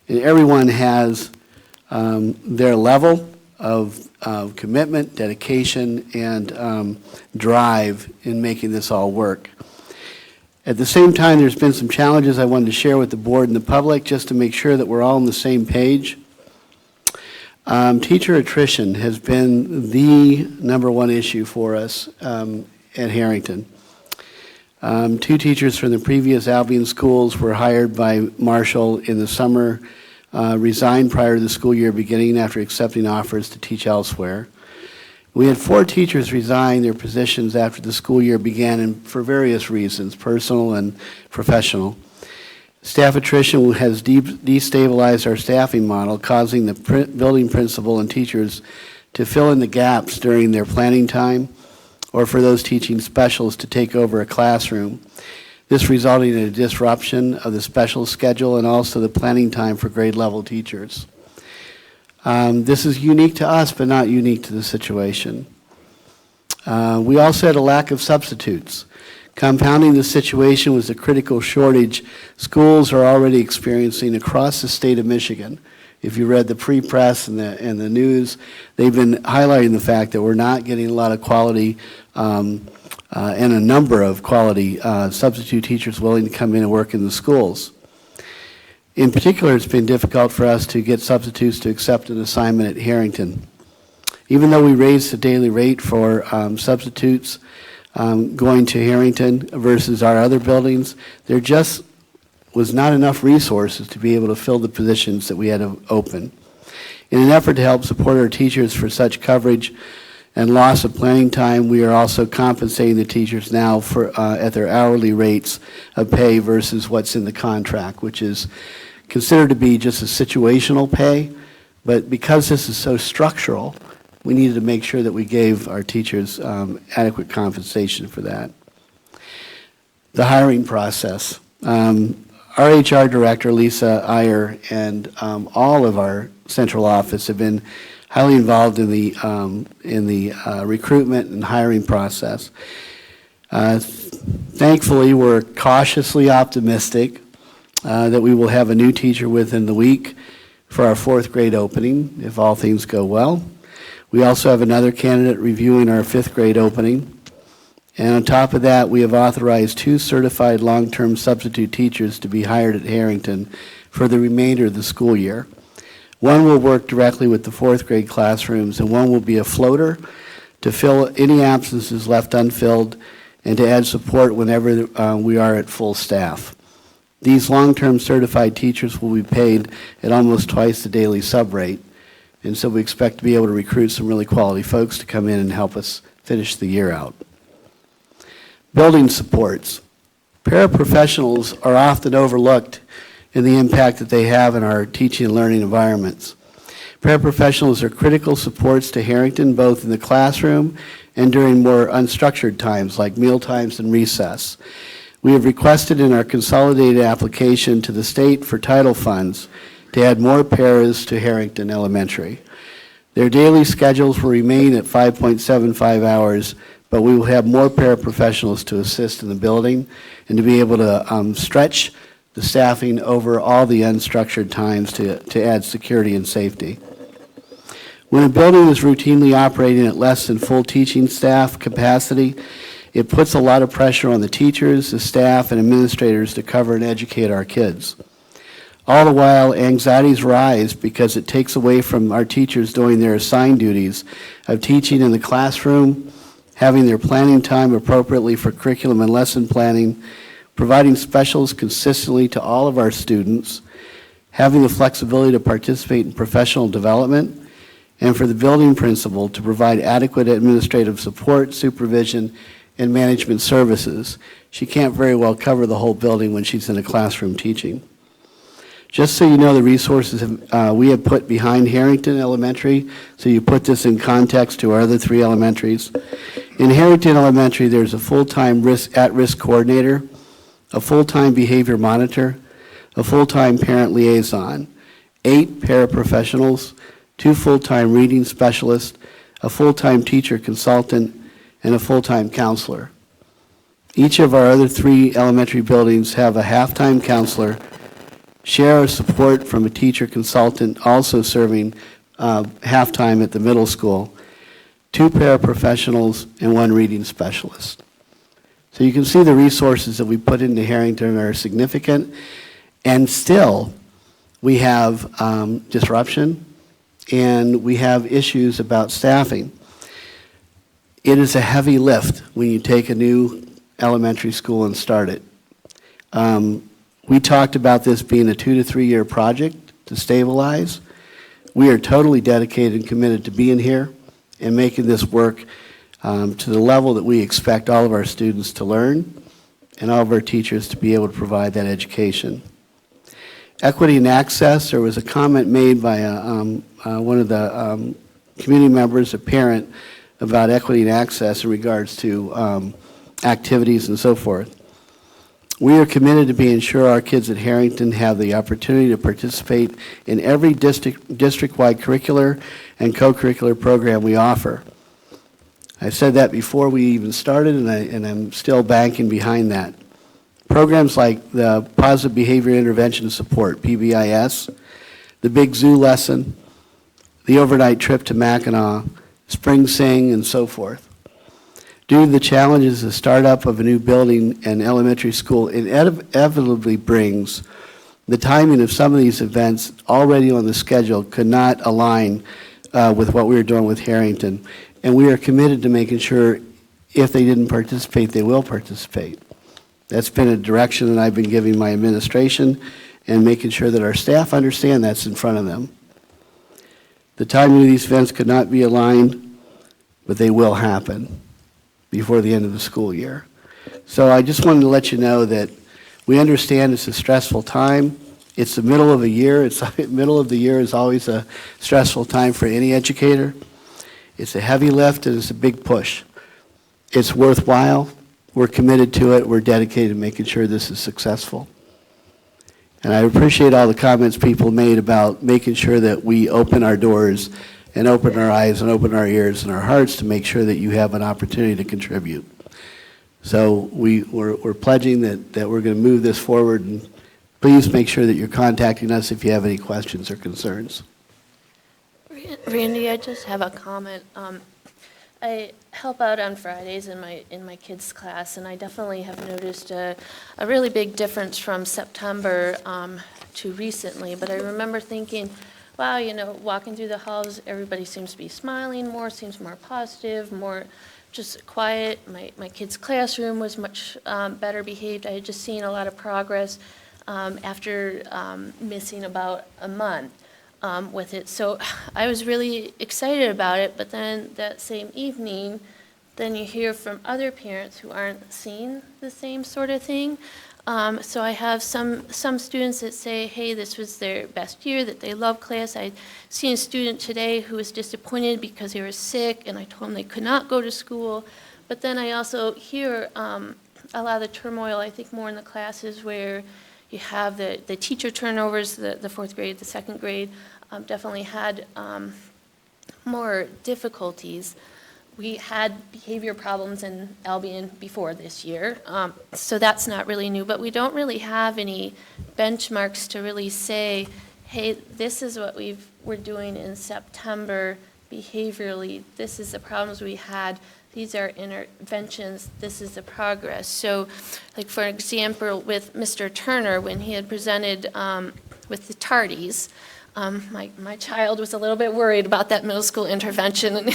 And everyone has their level of commitment, dedication, and drive in making this all work. At the same time, there's been some challenges I wanted to share with the board and the public just to make sure that we're all on the same page. Teacher attrition has been the #1 issue for us at Harrington. 2 teachers from the previous Albion schools were hired by Marshall in the summer, resigned prior to the school year beginning after accepting offers to teach elsewhere. We had 4 teachers resign their positions after the school year began and for various reasons, personal and professional. Staff attrition has destabilized our staffing model, causing the building principal and teachers to fill in the gaps during their planning time or for those teaching specialists to take over a classroom. This resulting in a disruption of the special schedule and also the planning time for grade level teachers. This is unique to us, but not unique to the situation. We also had a lack of substitutes. Compounding the situation was the critical shortage schools are already experiencing across the state of Michigan. If you read the pre-press and the news, they've been highlighting the fact that we're not getting a lot of quality and a number of quality substitute teachers willing to come in and work in the schools. In particular, it's been difficult for us to get substitutes to accept an assignment at Harrington. Even though we raised the daily rate for substitutes going to Harrington versus our other buildings, there just was not enough resources to be able to fill the positions that we had open. In an effort to help support our teachers for such coverage and loss of planning time, we are also compensating the teachers now for at their hourly rates of pay versus what's in the contract, which is considered to be just a situational pay. But because this is so structural, we needed to make sure that we gave our teachers adequate compensation for that. The hiring process. Our HR director, Lisa Iyer, and all of our central office have been highly involved in the recruitment and hiring process. Thankfully, we're cautiously optimistic that we will have a new teacher within the week for our 4th grade opening, if all things go well. We also have another candidate reviewing our 5th grade opening. And on top of that, we have authorized 2 certified long-term substitute teachers to be hired at Harrington for the remainder of the school year. One will work directly with the 4th grade classrooms, and one will be a floater to fill any absences left unfilled and to add support whenever we are at full staff. These long-term certified teachers will be paid at almost twice the daily sub rate. And so we expect to be able to recruit some really quality folks to come in and help us finish the year out. Building supports. Paraprofessionals are often overlooked in the impact that they have in our teaching and learning environments. Paraprofessionals are critical supports to Harrington, both in the classroom and during more unstructured times like meal times and recess. We have requested in our consolidated application to the state for title funds to add more paras to Harrington Elementary. Their daily schedules will remain at 5.75 hours, but we will have more paraprofessionals to assist in the building and to be able to stretch the staffing over all the unstructured times to add security and safety. When a building is routinely operating at less than full teaching staff capacity, it puts a lot of pressure on the teachers, the staff, and administrators to cover and educate our kids. All the while, anxieties rise because it takes away from our teachers doing their assigned duties of teaching in the classroom, having their planning time appropriately for curriculum and lesson planning, providing specials consistently to all of our students, having the flexibility to participate in professional development, and for the building principal to provide adequate administrative support, supervision, and management services. She can't very well cover the whole building when she's in a classroom teaching. Just so you know the resources we have put behind Harrington Elementary, so you put this in context to our other three elementaries. In Harrington Elementary, there's a full-time at-risk coordinator, a full-time behavior monitor, a full-time parent liaison, 8 paraprofessionals, 2 full-time reading specialists, a full-time teacher consultant, and a full-time counselor. Each of our other 3 elementary buildings have a half-time counselor, share of support from a teacher consultant also serving half-time at the middle school, 2 paraprofessionals, and 1 reading specialist. So you can see the resources that we put into Harrington are significant, and still we have disruption and we have issues about staffing. It is a heavy lift when you take a new elementary school and start it. We talked about this being a 2 to 3 year project to stabilize. We are totally dedicated and committed to being here and making this work to the level that we expect all of our students to learn and all of our teachers to be able to provide that education. Equity and access, there was a comment made by one of the community members, a parent, about equity and access in regards to activities and so forth. We are committed to being sure our kids at Harrington have the opportunity to participate in every district-wide curricular and co-curricular program we offer. I said that before we even started, and I'm still banking behind that. Programs like the Positive Behavior Intervention Support, PBIS, the Big Zoo Lesson, the overnight trip to Mackinac, Spring Sing, and so forth. Due to the challenges the startup of a new building and elementary school inevitably brings, the timing of some of these events already on the schedule could not align with what we were doing with Harrington. And we are committed to making sure if they didn't participate, they will participate. That's been a direction that I've been giving my administration and making sure that our staff understand that's in front of them. The timing of these events could not be aligned, but they will happen before the end of the school year. So I just wanted to let you know that we understand it's a stressful time. It's the middle of a year. It's middle of the year is always a stressful time for any educator. It's a heavy lift and it's a big push. It's worthwhile. We're committed to it. We're dedicated to making sure this is successful. And I appreciate all the comments people made about making sure that we open our doors and open our eyes and open our ears and our hearts to make sure that you have an opportunity to contribute. So we're pledging that we're going to move this forward, and please make sure that you're contacting us if you have any questions or concerns. Randy, I just have a comment. I help out on Fridays in my kids' class, and I definitely have noticed a really big difference from September to recently. But I remember thinking, wow, you know, walking through the halls, everybody seems to be smiling more, seems more positive, more just quiet. My kids' classroom was much better behaved. I had just seen a lot of progress after missing about a month. with it. So I was really excited about it, but then that same evening, then you hear from other parents who aren't seeing the same sort of thing. So I have some students that say, hey, this was their best year, that they love class. I seen a student today who was disappointed because they were sick, and I told them they could not go to school. But then I also hear a lot of the turmoil, I think more in the classes where you have the teacher turnovers, the fourth grade, the second grade, definitely had more difficulties. We had behavior problems in Albion before this year, so that's not really new, but we don't really have any benchmarks to really say, hey, this is what we're doing in September behaviorally, this is the problems we had, these are interventions, this is the progress. So, like for example, with Mr. Turner, when he had presented with the tardies, my child was a little bit worried about that middle school intervention and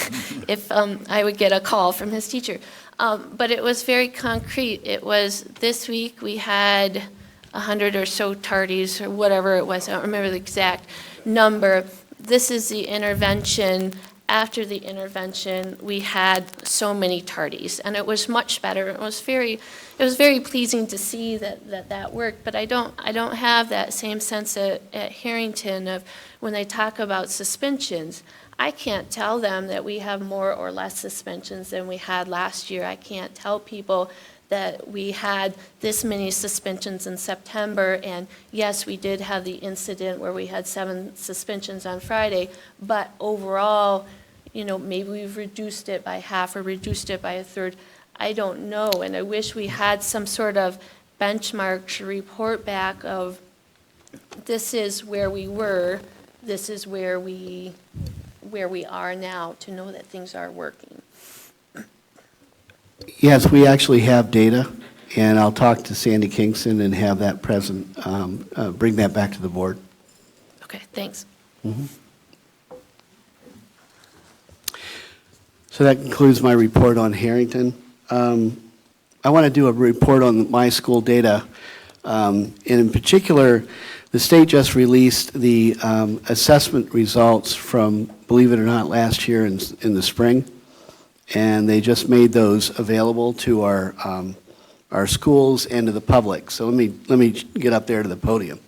if I would get a call from his teacher. But it was very concrete. It was this week we had 100 or so tardies or whatever it was. I don't remember the exact number. This is the intervention. After the intervention, we had so many tardies, and it was much better. It was very pleasing to see that worked. But I don't have that same sense at Harrington of when they talk about suspensions. I can't tell them that we have more or less suspensions than we had last year. I can't tell people that we had this many suspensions in September, and yes, we did have the incident where we had 7 suspensions on Friday, but overall, maybe we've reduced it by half or reduced it by a third. I don't know, and I wish we had some sort of benchmark to report back of this is where we were, this is where we are now, to know that things are working. Yes, we actually have data, and I'll talk to Sandy Kingston and have that present, bring that back to the board. Okay, thanks. Mm-hmm. So that concludes my report on Harrington. I want to do a report on my school data. And in particular, the state just released the assessment results from, believe it or not, last year in the spring. And they just made those available to our schools and to the public. So let me get up there to the podium.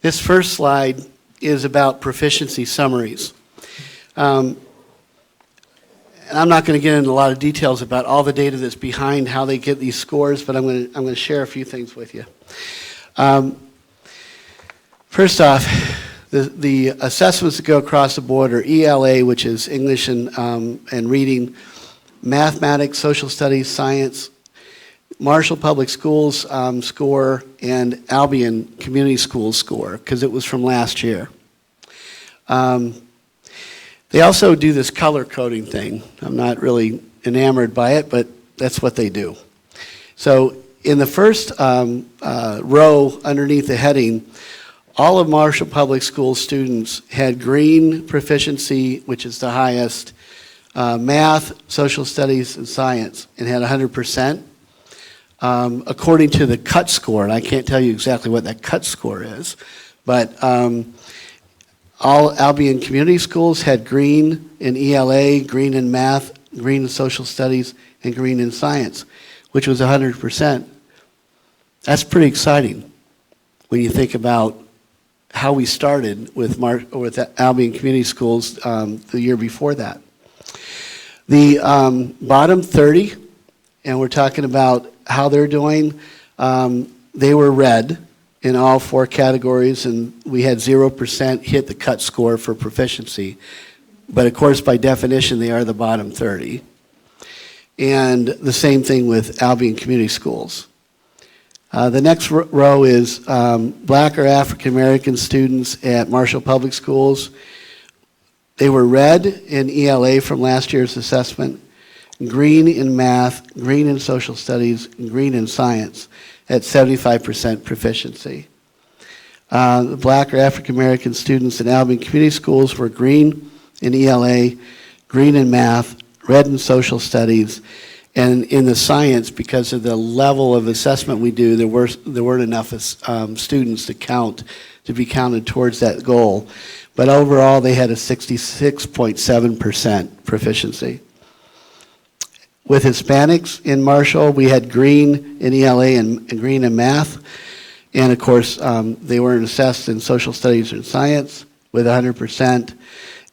This first slide is about proficiency summaries. And I'm not going to get into a lot of details about all the data that's behind how they get these scores, but I'm going to share a few things with you. First off, the assessments that go across the board are ELA, which is English and reading, mathematics, social studies, science, Marshall Public Schools score, and Albion Community Schools score, because it was from last year. They also do this color coding thing. I'm not really enamored by it, but that's what they do. So in the first row underneath the heading, all of Marshall Public Schools students had green proficiency, which is the highest, math, social studies, and science, and had 100%. According to the cut score, and I can't tell you exactly what that cut score is, but all Albion Community Schools had green in ELA, green in math, green in social studies, and green in science, which was 100%. That's pretty exciting when you think about how we started with Albion Community Schools the year before that. The bottom 30, and we're talking about how they're doing, they were red in all 4 categories, and we had 0% hit the cut score for proficiency. But of course, by definition, they are the bottom 30. And the same thing with Albion Community Schools. The next row is Black or African American students at Marshall Public Schools. They were red in ELA from last year's assessment, green in math, green in social studies, and green in science at 75% proficiency. The Black or African American students in Albion Community Schools were green in ELA, green in math, red in social studies, and in the science, because of the level of assessment we do, there weren't enough students to be counted towards that goal. But overall, they had a 66.7% proficiency. With Hispanics in Marshall, we had green in ELA and green in math. And of course, they weren't assessed in social studies and science with 100%.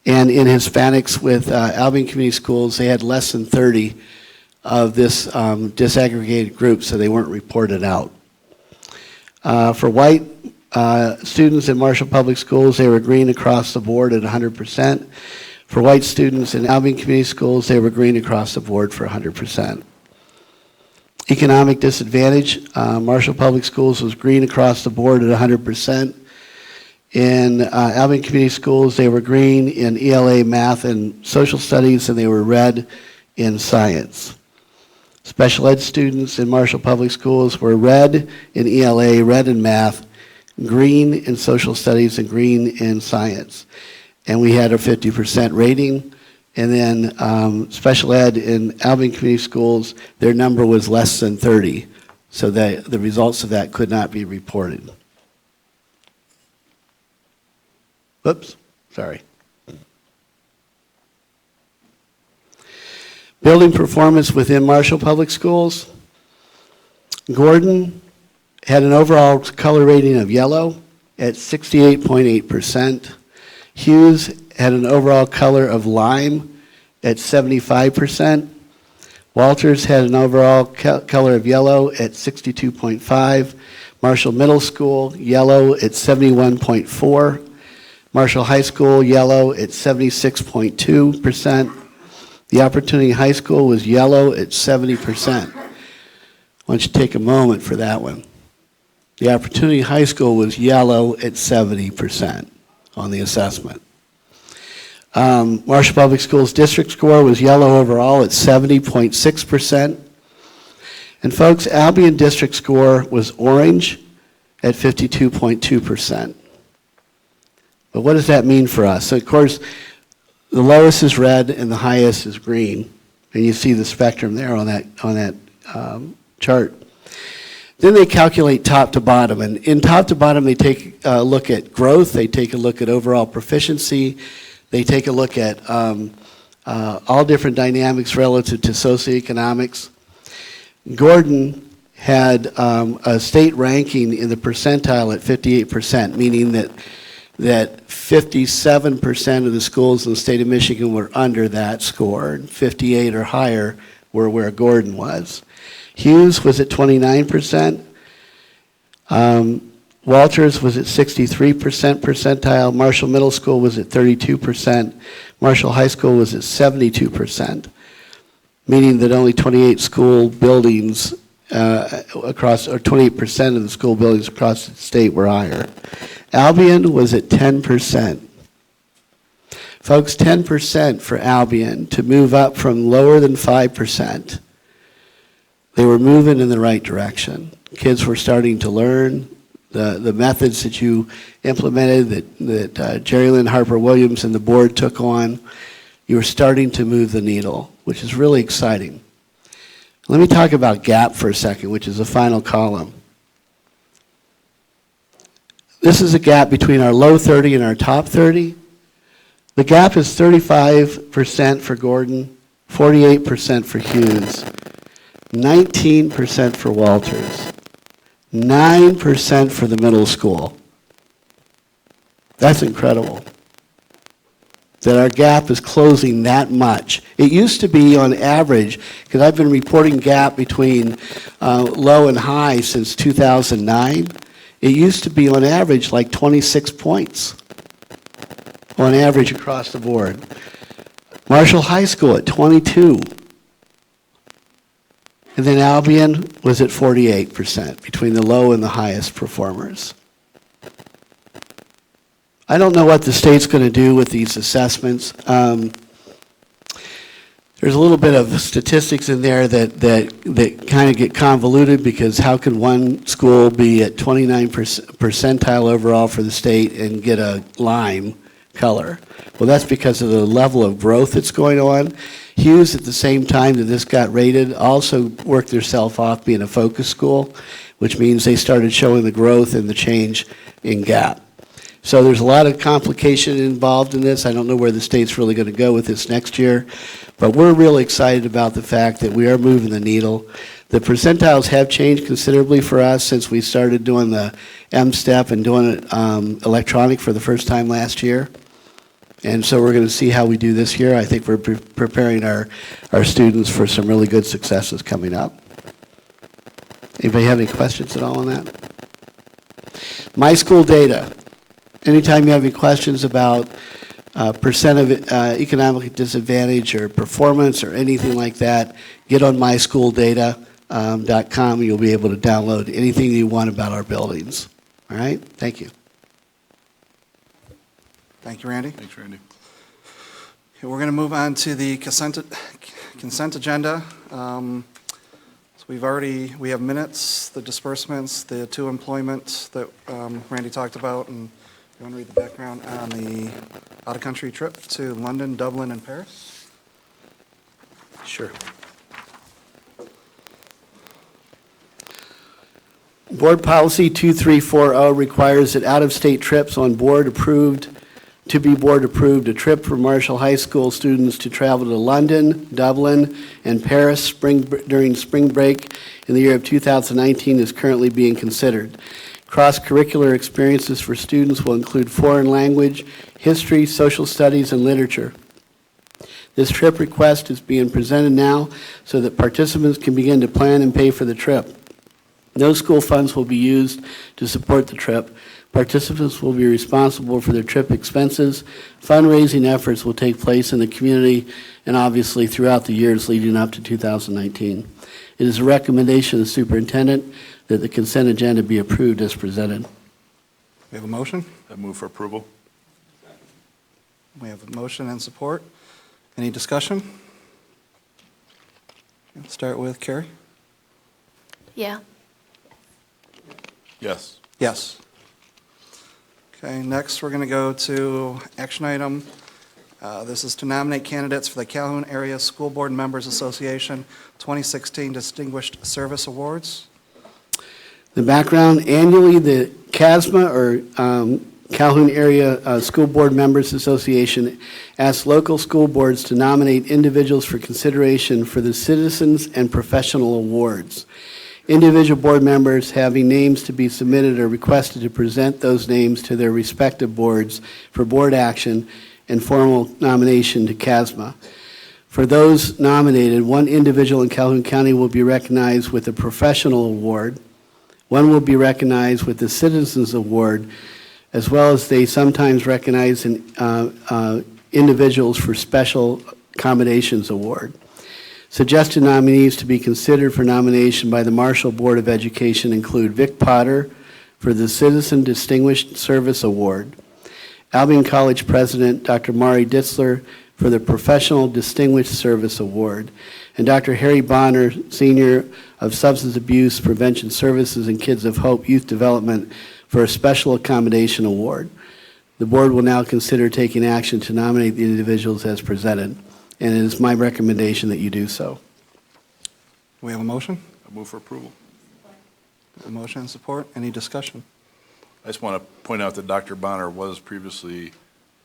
And in Hispanics with Albion Community Schools, they had less than 30 of this disaggregated group, so they weren't reported out. For white students in Marshall Public Schools, they were green across the board at 100%. For white students in Albion Community Schools, they were green across the board for 100%. Economic disadvantage, Marshall Public Schools was green across the board at 100%. In Albion Community Schools, they were green in ELA, math, and social studies, and they were red in science. Special ed students in Marshall Public Schools were red in ELA, red in math, green in social studies, and green in science. And we had a 50% rating. And then special ed in Albion Community Schools, their number was less than 30. So the results of that could not be reported. Oops, sorry. Building performance within Marshall Public Schools. Gordon had an overall color rating of yellow at 68.8%. Hughes had an overall color of lime at 75%. Walters had an overall color of yellow at 62.5%. Marshall Middle School, yellow at 71.4%. Marshall High School, yellow at 76.2%. The Opportunity High School was yellow at 70%. I want you to take a moment for that one. The Opportunity High School was yellow at 70% on the assessment. Marshall Public Schools district score was yellow overall at 70.6%. And folks, Albion district score was orange at 52.2%. But what does that mean for us? So of course, the lowest is red and the highest is green. And you see the spectrum there on that chart. Then they calculate top to bottom. And in top to bottom, they take a look at growth. They take a look at overall proficiency. They take a look at all different dynamics relative to socioeconomics. Gordon had a state ranking in the percentile at 58%, meaning that 57% of the schools in the state of Michigan were under that score, and 58 or higher were where Gordon was. Hughes was at 29%. Walters was at 63% percentile. Marshall Middle School was at 32%. Marshall High School was at 72%, meaning that only 28 school buildings across, or 28% of the school buildings across the state were higher. Albion was at 10%. Folks, 10% for Albion to move up from lower than 5%. They were moving in the right direction. Kids were starting to learn. The methods that you implemented, that Jerry Lynn Harper Williams and the board took on, you were starting to move the needle, which is really exciting. Let me talk about gap for a second, which is the final column. This is a gap between our low 30 and our top 30. The gap is 35% for Gordon, 48% for Hughes, 19% for Walters, 9% for the middle school. That's incredible that our gap is closing that much. It used to be on average, because I've been reporting gap between low and high since 2009, it used to be on average like 26 points on average across the board. Marshall High School at 22. And then Albion was at 48% between the low and the highest performers. I don't know what the state's going to do with these assessments. There's There's a little bit of statistics in there that kind of get convoluted, because how could one school be at 29 percentile overall for the state and get a lime color? Well, that's because of the level of growth that's going on. Hughes, at the same time that this got rated, also worked themselves off being a focus school, which means they started showing the growth and the change in gap. So there's a lot of complication involved in this. I don't know where the state's really going to go with this next year, but we're really excited about the fact that we are moving the needle. The percentiles have changed considerably for us since we started doing the M-STEP and doing it electronic for the first time last year. And so we're going to see how we do this year. I think we're preparing our students for some really good successes coming up. Anybody have any questions at all on that? My school data. Anytime you have any questions about percent of economically disadvantaged or performance or anything like that, get on mysschooldata.com and you'll be able to download anything you want about our buildings. All right? Thank you. Thank you, Randy. Thanks, Randy. Okay, we're going to move on to the consent agenda. So we have minutes, the disbursements, the two employments that Randy talked about, and you want to read the background on the out-of-country trip to London, Dublin, and Paris? Sure. Board Policy 2340 requires that out-of-state trips on board approved, to be board approved, a trip for Marshall High School students to travel to London, Dublin, and Paris during spring break in the year of 2019 is currently being considered. Cross-curricular experiences for students will include foreign language, history, social studies, and literature. This trip request is being presented now so that participants can begin to plan and pay for the trip. No school funds will be used to support the trip. Participants will be responsible for their trip expenses. Fundraising efforts will take place in the community and obviously throughout the years leading up to 2019. It is a recommendation of the superintendent that the consent agenda be approved as presented. We have a motion? I move for approval. We have a motion and support. Any discussion? Let's start with Carrie. Yeah. Yes. Yes. Okay, next we're going to go to action item. This is to nominate candidates for the Calhoun Area School Board Members Association 2016 Distinguished Service Awards. The background, annually the CASMA, or Calhoun Area School Board Members Association, asks local school boards to nominate individuals for consideration for the Citizens and Professional Awards. Individual board members having names to be submitted are requested to present those names to their respective boards for board action and formal nomination to CASMA. For those nominated, one individual in Calhoun County will be recognized with a professional award. One will be recognized with the Citizens Award, as well as they sometimes recognize individuals for Special Accommodations Award. Suggested nominees to be considered for nomination by the Marshall Board of Education include Vic Potter for the Citizen Distinguished Service Award, Albion College President Dr. Mari Ditzler for the Professional Distinguished Service Award, and Dr. Harry Bonner, Senior of Substance Abuse Prevention Services and Kids of Hope Youth Development for a Special Accommodation Award. The board will now consider taking action to nominate the individuals as presented, and it is my recommendation that you do so. We have a motion? I move for approval. A motion and support. Any discussion? I just want to point out that Dr. Bonner was previously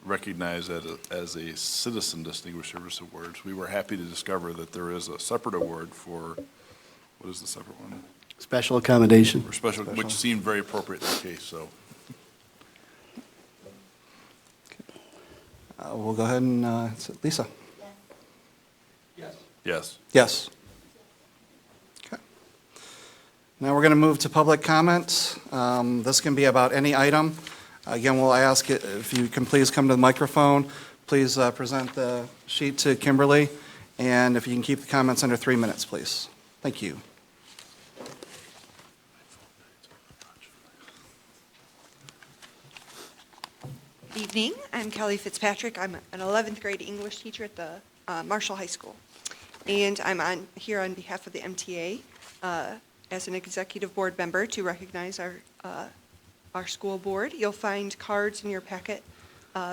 recognized as a Citizen Distinguished Service Awards. We were happy to discover that there is a separate award for, what is the separate one? Special accommodation. For special, which seemed very appropriate in the case, so. We'll go ahead and, Lisa? Yes. Yes. Okay. Now we're going to move to public comment. This can be about any item. Again, we'll ask if you can please come to the microphone. Please present the sheet to Kimberly, and if you can keep the comments under 3 minutes, please. Thank you. Good evening. I'm Kelly Fitzpatrick. I'm an 11th grade English teacher at the Marshall High School. and I'm here on behalf of the MTA as an executive board member to recognize our school board. You'll find cards in your packet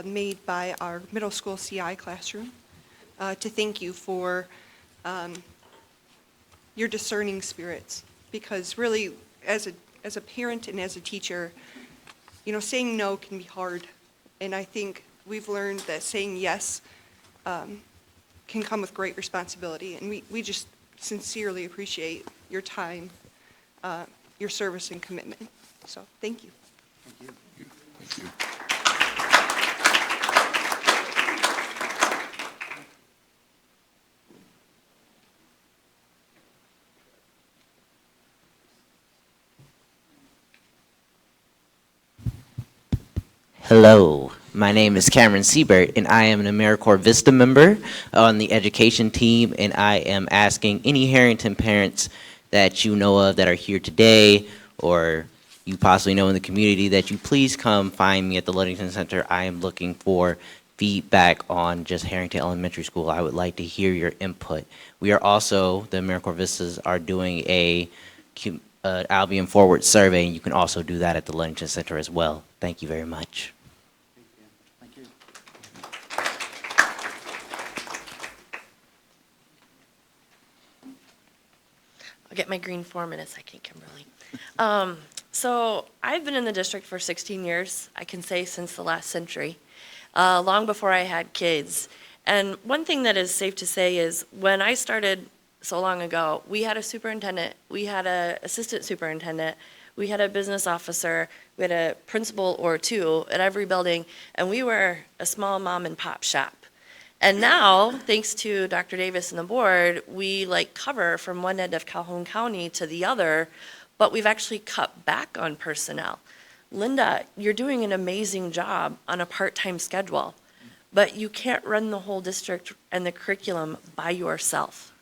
made by our middle school CI classroom to thank you for your discerning spirits, because really, as a parent and as a teacher, saying no can be hard, and I think we've learned that saying yes can come with great responsibility, and we just sincerely appreciate your time, your service and commitment. So, thank you. Thank you. Hello, my name is Cameron Siebert, and I am an AmeriCorps Vista member on the education team, and I am asking any Harrington parents that you know of that are here today, or you possibly know in the community, that you please come find me at the Ludington Center. I am looking for feedback on just Harrington Elementary School. I would like to hear your input. We are also, the AmeriCorps Vistas are doing a Albion Forward survey, and you can also do that at the Ludington Center as well. Thank you very much. Thank you. I'll get my green form in a second, Kimberly. So I've been in the district for 16 years, I can say since the last century, long before I had kids. And one thing that is safe to say is when I started so long ago, we had a superintendent, we had an assistant superintendent, we had a business officer, we had a principal or two at every building, and we were a small mom and pop shop. And now, thanks to Dr. Davis and the board, we cover from one end of Calhoun County to the other, but we've actually cut back on personnel. Linda, you're doing an amazing job on a part-time schedule, but you can't run the whole district and the curriculum by yourself.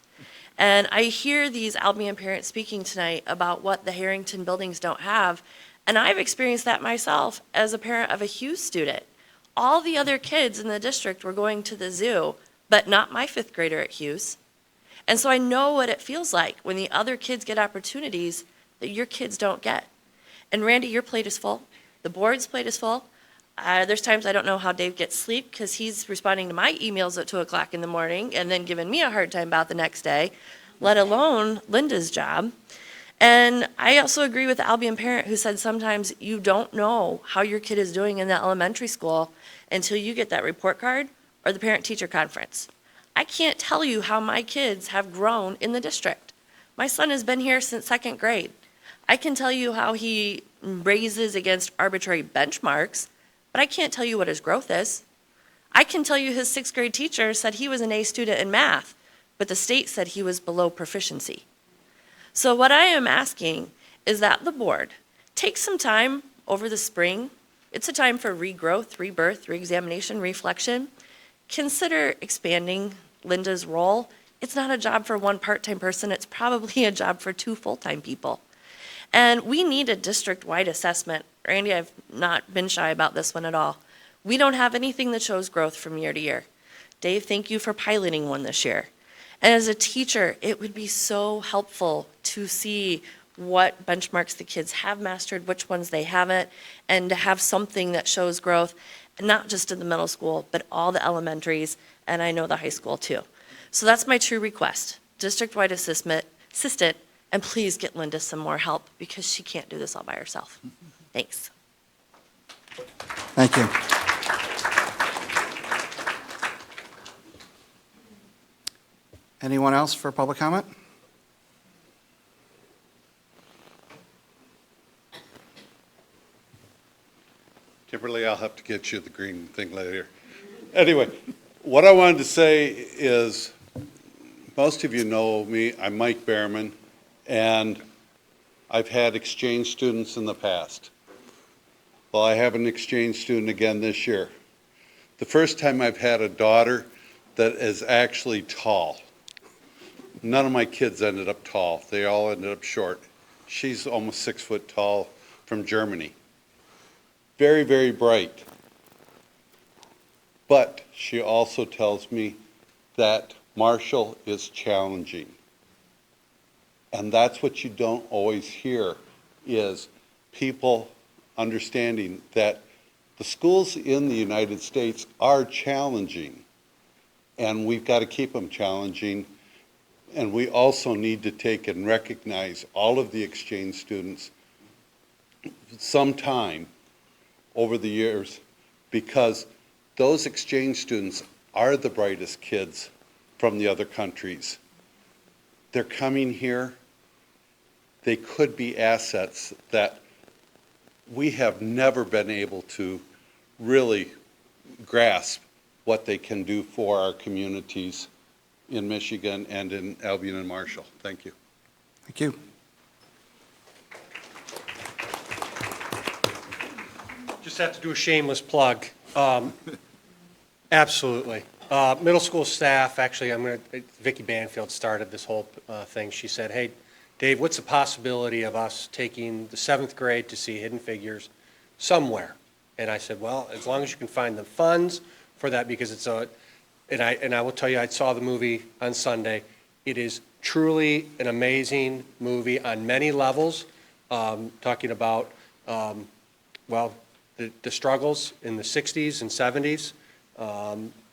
And I hear these Albion parents speaking tonight about what the Harrington buildings don't have, and I've experienced that myself as a parent of a Hughes student. All the other kids in the district were going to the zoo, but not my fifth grader at Hughes. And so I know what it feels like when the other kids get opportunities that your kids don't get. And Randy, your plate is full. The board's plate is full. There's times I don't know how Dave gets sleep because he's responding to my emails at 2 o'clock in the morning and then giving me a hard time about the next day, let alone Linda's job. And I also agree with the Albion parent who said sometimes you don't know how your kid is doing in the elementary school until you get that report card or the parent-teacher conference. I can't tell you how my kids have grown in the district. My son has been here since 2nd grade. I can tell you how he raises against arbitrary benchmarks, but I can't tell you what his growth is. I can tell you his 6th grade teacher said he was an A student in math, but the state said he was below proficiency. So what I am asking is that the board take some time over the spring. It's a time for regrowth, rebirth, reexamination, reflection. Consider expanding Linda's role. It's not a job for one part-time person. It's probably a job for 2 full-time people. And we need a district-wide assessment. Randy, I've not been shy about this one at all. We don't have anything that shows growth from year to year. Dave, thank you for piloting one this year. And as a teacher, it would be so helpful to see what benchmarks the kids have mastered, which ones they haven't, and to have something that shows growth, not just in the middle school, but all the elementaries, and I know the high school too. So that's my true request, district-wide assistant, and please get Linda some more help because she can't do this all by herself. Thanks. Thank you. Anyone else for public comment? Kimberly, I'll have to get you the green thing later. Anyway, what I wanted to say is, most of you know me, I'm Mike Behrman, and I've had exchange students in the past. Well, I have an exchange student again this year. The first time I've had a daughter that is actually tall. None of my kids ended up tall. They all ended up short. She's almost 6 foot tall from Germany. Very, very bright. But she also tells me that Marshall is challenging. And that's what you don't always hear, is people understanding that the schools in the United States are challenging, and we've got to keep them challenging. And we also need to take and recognize all of the exchange students sometime over the years, because those exchange students are the brightest kids from the other countries. They're coming here. They could be assets that we have never been able to really grasp what they can do for our communities in Michigan and in Albion and Marshall. Thank you. Thank you. Just have to do a shameless plug. Absolutely. Middle school staff, actually, Vicki Banfield started this whole thing. She said, hey, Dave, what's the possibility of us taking the 7th grade to see Hidden Figures somewhere? And I said, well, as long as you can find the funds for that, because it's and I will tell you, I saw the movie on Sunday. It is truly an amazing movie on many levels, talking about, well, the struggles in the 60s and 70s,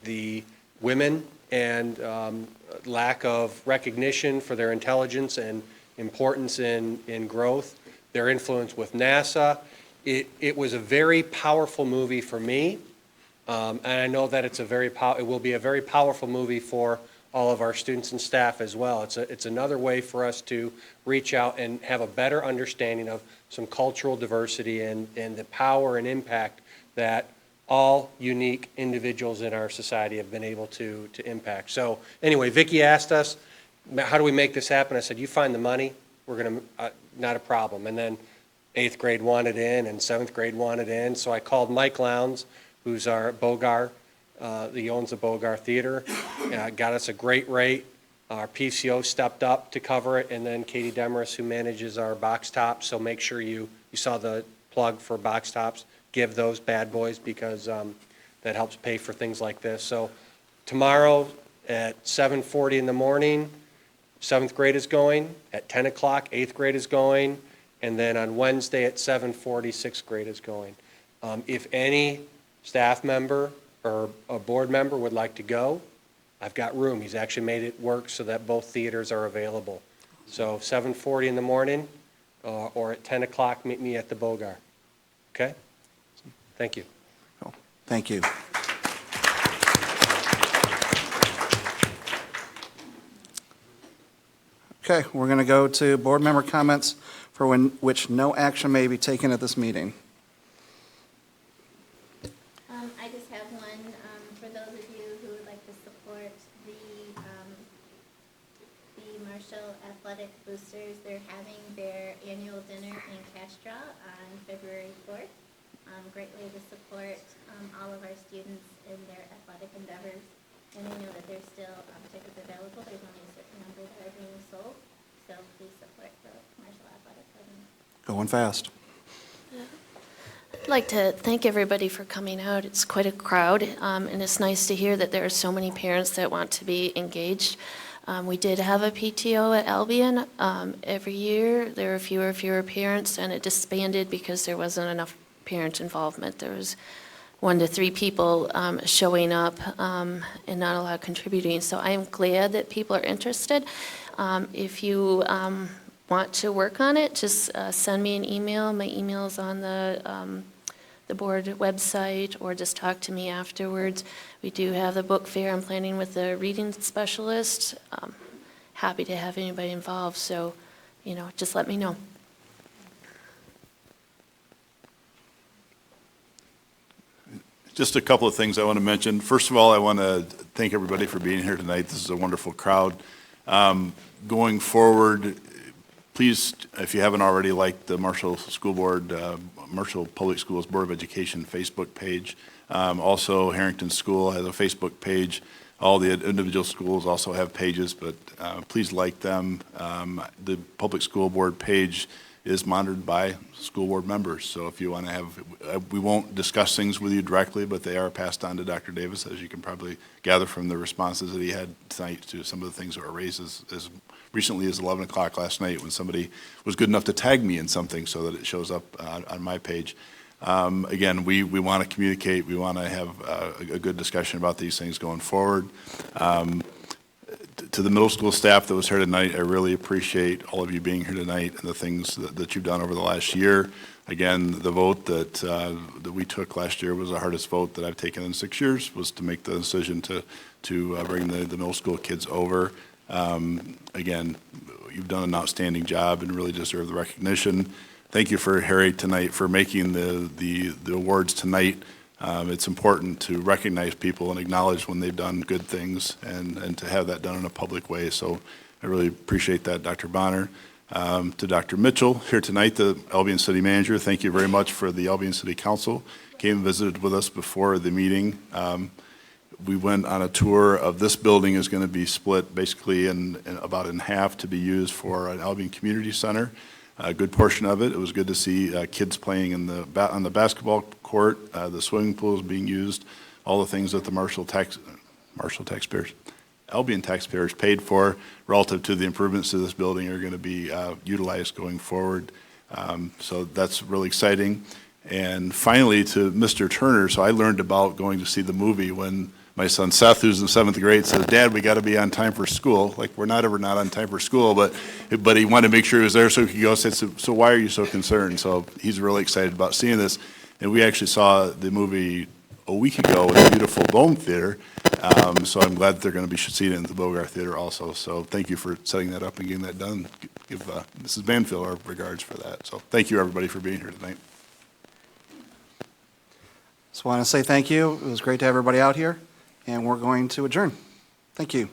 the women and lack of recognition for their intelligence and importance in growth, their influence with NASA. It was a very powerful movie for me, and I know that it will be a very powerful movie for all of our students and staff as well. It's another way for us to reach out and have a better understanding of some cultural diversity and the power and impact that all unique individuals in our society have been able to impact. So anyway, Vicki asked us, how do we make this happen? I said, you find the money, we're going to, not a problem. And then 8th grade wanted in and 7th grade wanted in. So I called Mike Lowndes, who's our Bogar, he owns the Bogar Theater, got us a great rate. Our PCO stepped up to cover it, and then Katie Demarest, who manages our box tops. So make sure you saw the plug for box tops. Give those bad boys, because that helps pay for things like this. So tomorrow at 7:40 in the morning, 7th grade is going. At 10 o'clock, 8th grade is going. And then on Wednesday at 7:40, 6th grade is going. If any staff member or a board member would like to go, I've got room. He's actually made it work so that both theaters are available. So 7:40 in the morning or at 10 o'clock, meet me at the Bogar. Okay? Thank you. Cool. Thank you. Okay, we're going to go to board member comments for which no action may be taken at this meeting. I just have one for those of you who would like to support the Marshall Athletic Boosters. They're having their annual dinner and cash draw on February 4th. Great way to support all of our students in their athletic endeavors. And I know that there's still tickets available. There's only a certain number that are being sold. So please support the Marshall Athletic program. Going fast. I'd like to thank everybody for coming out. It's quite a crowd, and it's nice to hear that there are so many parents that want to be engaged. We did have a PTO at Albion. Every year, there are fewer parents, and it disbanded because there wasn't enough parent involvement. There was 1 to 3 people showing up and not a lot contributing. So I am glad that people are interested. If you want to work on it, just send me an email. My email is on the board website, or just talk to me afterwards. We do have the book fair. I'm planning with the reading specialist. Happy to have anybody involved. So, just let me know. Just a couple of things I want to mention. First of all, I want to thank everybody for being here tonight. This is a wonderful crowd. Going forward, please, if you haven't already, like the Marshall School Board, Marshall Public Schools Board of Education Facebook page. Also, Harrington School has a Facebook page. All the individual schools also have pages, but please like them. The Public School Board page is monitored by school board members. So if you want to have, we won't discuss things with you directly, but they are passed on to Dr. Davis, as you can probably gather from the responses that he had tonight to some of the things that were raised as recently as 11 o'clock last night, when somebody was good enough to tag me in something so that it shows up on my page. Again, we want to communicate. We want to have a good discussion about these things going forward. To the middle school staff that was here tonight, I really appreciate all of you being here tonight and the things that you've done over the last year. Again, the vote that we took last year was the hardest vote that I've taken in 6 years, was to make the decision to bring the middle school kids over. Again, you've done an outstanding job and really deserve the recognition. Thank you for Harry tonight for making the awards tonight. It's important to recognize people and acknowledge when they've done good things, and to have that done in a public way. So I really appreciate that, Dr. Bonner. To Dr. Mitchell here tonight, the Albion City Manager, thank you very much for the Albion City Council. Came and visited with us before the meeting. We went on a tour of this building. Is going to be split basically in about in half to be used for an Albion Community Center. A good portion of it. It was good to see kids playing on the basketball court, the swimming pools being used, all the things that the Albion taxpayers paid for relative to the improvements to this building are going to be utilized going forward. So that's really exciting. And finally, to Mr. Turner, so I learned about going to see the movie when my son Seth, who's in 7th grade, said, "Dad, we got to be on time for school." Like, we're not ever not on time for school, but he wanted to make sure he was there so he could go. I said, so why are you so concerned? So he's really excited about seeing this. And we actually saw the movie a week ago in the beautiful Dome Theater. So I'm glad that they're going to be seeing it in the Bogart Theater also. So thank you for setting that up and getting that done. Give Mrs. Banfield our regards for that. So thank you, everybody, for being here tonight. Just want to say thank you. It was great to have everybody out here, and we're going to adjourn. Thank you.